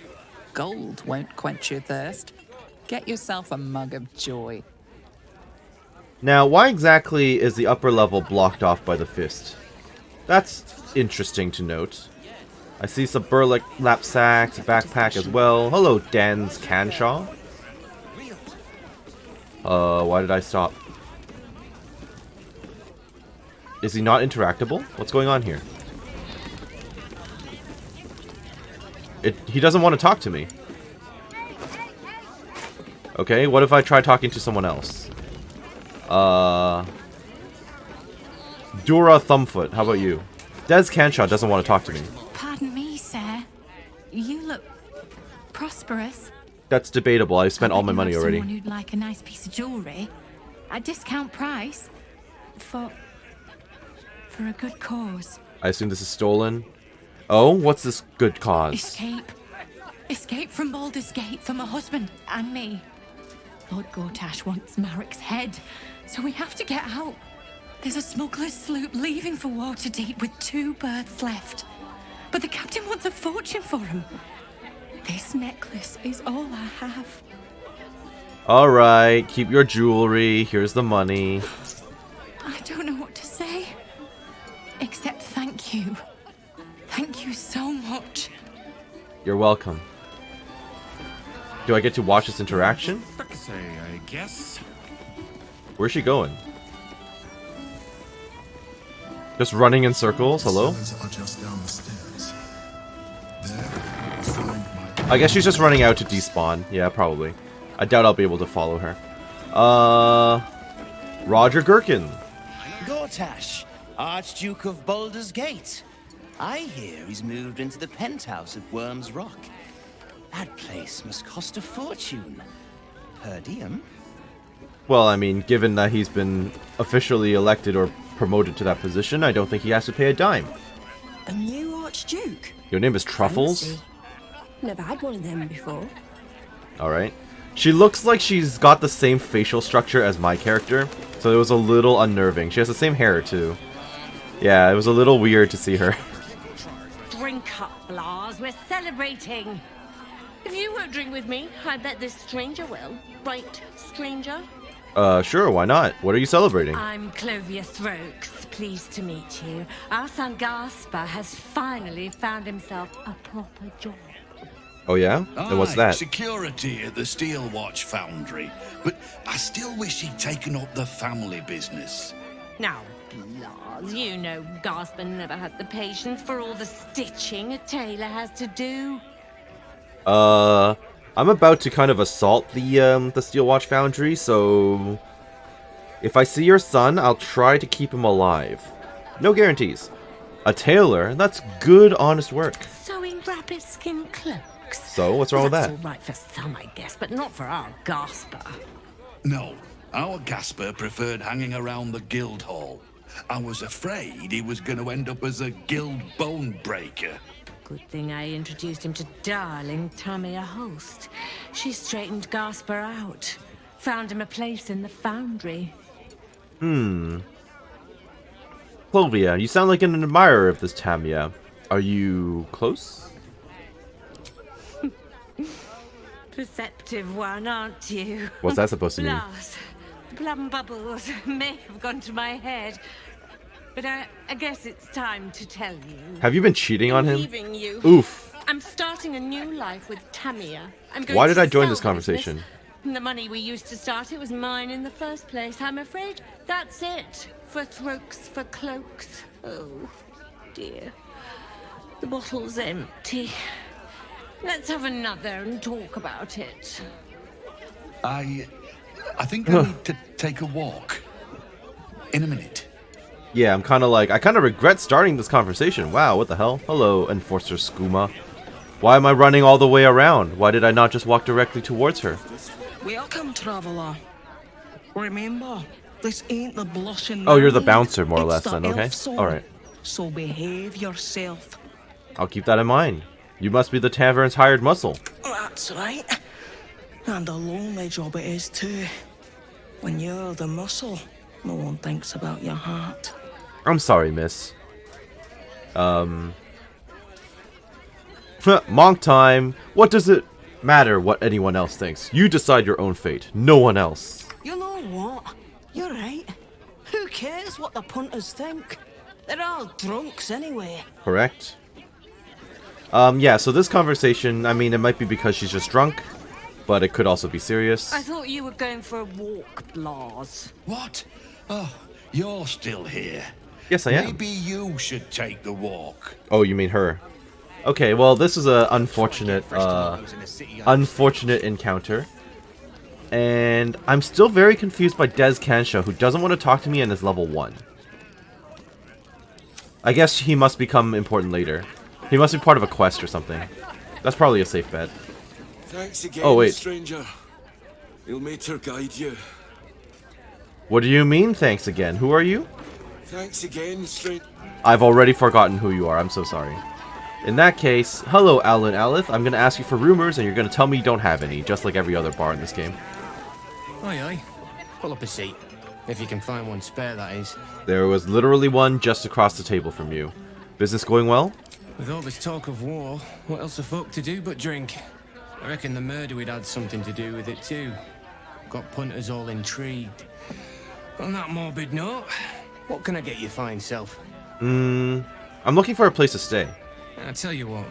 Gold won't quench your thirst. Get yourself a mug of joy. Now, why exactly is the upper level blocked off by the fist? That's interesting to note. I see some burlap knapsacks, a backpack as well. Hello, Dan's Canshaw. Why did I stop? Is he not interactable? What's going on here? He doesn't want to talk to me. Okay, what if I try talking to someone else? Dura Thumbfoot, how about you? Des Canshaw doesn't want to talk to me. Pardon me, sir. You look prosperous. That's debatable. I spent all my money already. Someone who'd like a nice piece of jewelry at discount price for a good cause. I assume this is stolen. Oh, what's this good cause? Escape from Baldur's Gate for my husband and me. Lord Gortash wants Marek's head, so we have to get out. There's a smuggler's sloop leaving for Waterdeep with 2 berths left. But the captain wants a fortune for him. This necklace is all I have. Alright, keep your jewelry. Here's the money. I don't know what to say. Except thank you. Thank you so much. You're welcome. Do I get to watch this interaction? Say, I guess. Where's she going? Just running in circles? Hello? I guess she's just running out to despawn. Yeah, probably. I doubt I'll be able to follow her. Roger Gherkin. Gortash, Archduke of Baldur's Gate. I hear he's moved into the penthouse at Worm's Rock. That place must cost a fortune. Per diem? Well, I mean, given that he's been officially elected or promoted to that position, I don't think he has to pay a dime. A new Archduke? Your name is Truffles? Fancy. Never had one of them before. Alright. She looks like she's got the same facial structure as my character, so it was a little unnerving. She has the same hair, too. Yeah, it was a little weird to see her. Drink up, Blas. We're celebrating. If you won't drink with me, I bet this stranger will. Right, stranger? Sure, why not? What are you celebrating? I'm Clovia Throaks. Pleased to meet you. Our son Gaspar has finally found himself a proper job. Oh yeah? And what's that? Security at the Steel Watch Foundry. But I still wish he'd taken up the family business. Now, Blas, you know Gaspar never had the patience for all the stitching a tailor has to do. I'm about to kind of assault the Steel Watch Foundry, so if I see your son, I'll try to keep him alive. No guarantees. A tailor? That's good, honest work. Sewing rabbit skin cloaks. So, what's wrong with that? That's all right for some, I guess, but not for our Gaspar. No, our Gasper preferred hanging around the guild hall. I was afraid he was going to end up as a guild bone breaker. Good thing I introduced him to darling Tamia Holst. She straightened Gaspar out. Found him a place in the foundry. Clovia, you sound like an admirer of this Tamia. Are you close? Perceptive one, aren't you? What's that supposed to mean? Blas, the plum bubbles may have gone to my head. But I guess it's time to tell you. Have you been cheating on him? Leaving you. Oof. I'm starting a new life with Tamia. I'm going Why to did I join sell this the conversation? business. The money we used to start it was mine in the first place. I'm afraid that's it. For Throaks, for cloaks. Oh, dear. The bottle's empty. Let's have another and talk about it. I think I need to take a walk. In a minute. Yeah, I kind of regret starting this conversation. Wow, what the hell? Hello, Enforcer Skooma. Why am I running all the way around? Why did I not just walk directly towards her? Welcome, traveler. Remember, this ain't the blushing. Oh, you're the mermaid, bouncer, more or it's less, the then, okay? elf song. Alright. So behave yourself. I'll keep that in mind. You must be the tavern's hired muscle. That's right. And a lonely job it is too. When you're the muscle, no one thinks about your heart. I'm sorry, miss. Monk time. What does it matter what anyone else thinks? You decide your own fate, no one else. You know what? You're right. Who cares what the punters think? They're all drunks anyway. Correct. Yeah, so this conversation, I mean, it might be because she's just drunk, but it could also be serious. I thought you were going for a walk, Blas. What? Oh, you're still here. Yes, I am. Maybe you should take the walk. Oh, you mean her? Okay, well, this is a unfortunate encounter. And I'm still very confused by Des Kansha, who doesn't want to talk to me and is level 1. I guess he must become important later. He must be part of a quest or something. That's probably a safe bet. Thanks again, oh, wait. stranger. Ilmater guide you. What do you mean, thanks again? Who are you? Thanks again, stranger. I've already forgotten who you are. I'm so sorry. In that case, hello, Alan Alith. I'm going to ask you for rumors, and you're going to tell me you don't have any, just like every other bar in this game. Aye, aye. Pull up a seat. If you can find one spare, that is. There was literally one just across the table from you. Business going well? With all this talk of war, what else are folk to do but drink? I reckon the murder would had something to do with it too. Got punters all intrigued. On that morbid note, what can I get you fine self? I'm looking for a place to stay. I'll tell you what.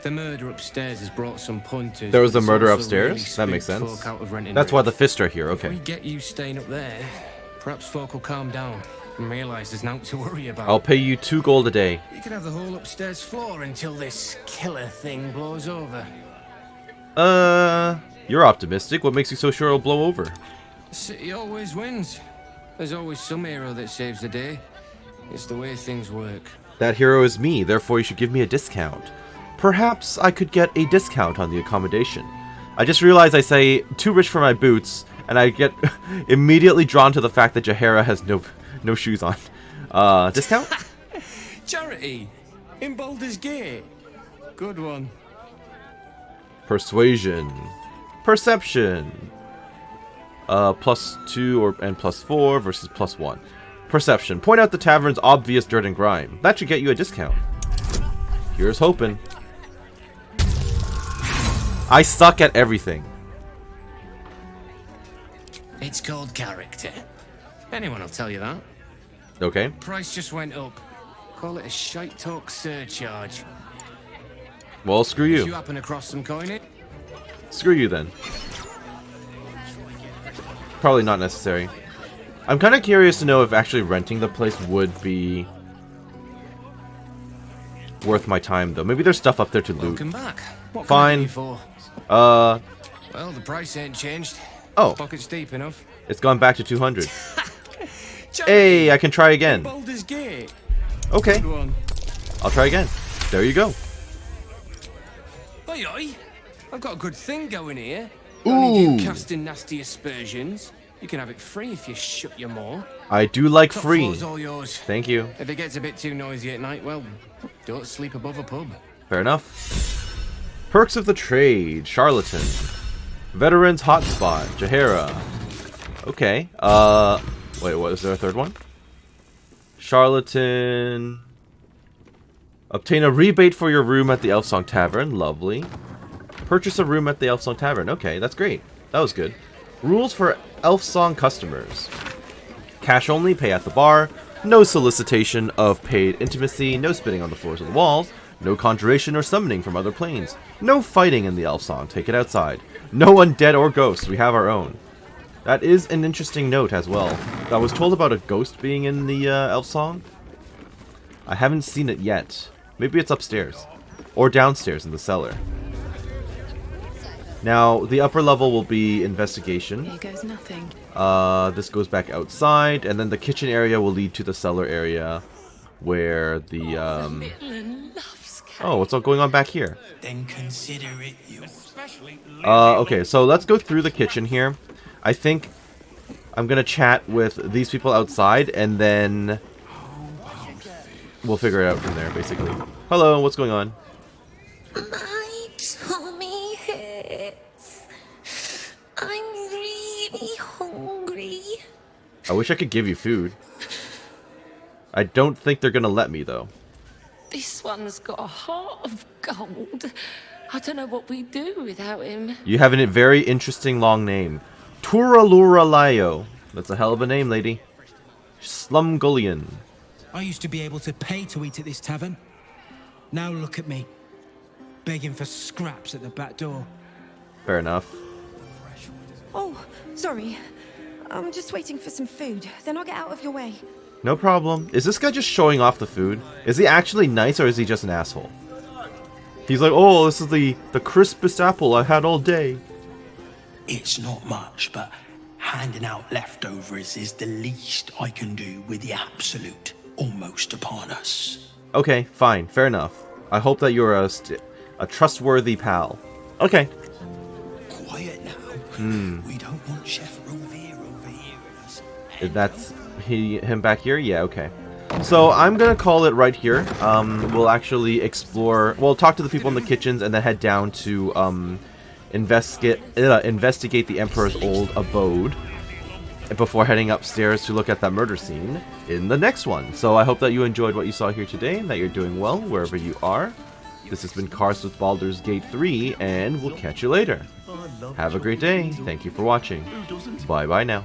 The murder upstairs has brought some punters. There was a but it's murder also upstairs? really That makes spooked sense. folk out of renting That's why rooms. the fists are here, If okay. we get you staying up there, perhaps folk will calm down and realise there's nothing to worry about. I'll pay you 2 gold a day. You can have the whole upstairs floor until this killer thing blows over. You're optimistic. What makes you so sure it'll blow over? The city always wins. There's always some hero that saves the day. It's the way things work. That hero is me, therefore you should give me a discount. Perhaps I could get a discount on the accommodation. I just realized I say too rich for my boots, and I get immediately drawn to the fact that Jahara has no shoes on. Discount? Charity! In Baldur's Gate! Good one. Persuasion. Perception. +2 and +4 versus +1. Perception. Point out the tavern's obvious dirt and grime. That should get you a discount. Here's hoping. I suck at everything. It's called character. Anyone will tell you that. Okay. Price just went up. Call it a shite talk surcharge. Well, screw If you. you happen across some coin, Screw you then. Probably not necessary. I'm kind of curious to know if actually renting the place would be worth my time, though. Maybe there's stuff up there to loot. welcome back. What Fine. Can I do you for? Well, the price ain't changed. Oh. Pocket's deep enough. It's gone back to 200. Hey, I can try again. Baldur's Gate. Okay. Good one. I'll try again. There you go. Oi, oi. I've got a good thing going here. Only Ooh. do casting nasty aspersions. You can have it free if you shut your maw. I do like Top free. floor's all yours. Thank you. If it gets a bit too noisy at night, well, don't sleep above a pub. Fair enough. Perks of the trade. Charlatan. Veterans hotspot. Jahara. Okay. Wait, what is there a third one? Charlatan. Obtain a rebate for your room at the Elfsong Tavern. Lovely. Purchase a room at the Elfsong Tavern. Okay, that's great. That was good. Rules for Elfsong customers. Cash only, pay at the bar. No solicitation of paid intimacy. No spitting on the floors or the walls. No conjuration or summoning from other planes. No fighting in the Elfsong. Take it outside. No undead or ghosts. We have our own. That is an interesting note as well. I was told about a ghost being in the Elfsong. I haven't seen it yet. Maybe it's upstairs. Or downstairs in the cellar. Now, the upper level will be investigation. Here goes nothing. This goes back outside, and then the kitchen area will lead to the cellar area, where the, Oh, what's all going on back here? Then consider it you. Okay, so let's go through the kitchen here. I think I'm gonna chat with these people outside, and then we'll figure it out from there, basically. Hello, what's going on? My tummy hurts. I'm really hungry. I wish I could give you food. I don't think they're gonna let me, though. This one's got a heart of gold. I don't know what we'd do without him. You have a very interesting long name. Turaluralayo. That's a hell of a name, lady. Slumgullion. I used to be able to pay to eat at this tavern. Now look at me, begging for scraps at the back door. Fair enough. Oh, sorry. I'm just waiting for some food. Then I'll get out of your way. No problem. Is this guy just showing off the food? Is he actually nice or is he just an asshole? He's like, oh, this is the crispest apple I had all day. It's not much, but handing out leftovers is the least I can do with the absolute almost upon us. Okay, fine. Fair enough. I hope that you're a trustworthy pal. Okay. Quiet now. We don't want Chef Rovere over here. That's him back here? Yeah, okay. So I'm gonna call it right here. We'll actually explore. We'll talk to the people in the kitchens and then head down to investigate the Emperor's old abode before heading upstairs to look at that murder scene in the next one. So I hope that you enjoyed what you saw here today and that you're doing well wherever you are. This has been Cars with Baldur's Gate 3, and we'll catch you later. Have a great day. Thank you for watching. Bye bye now.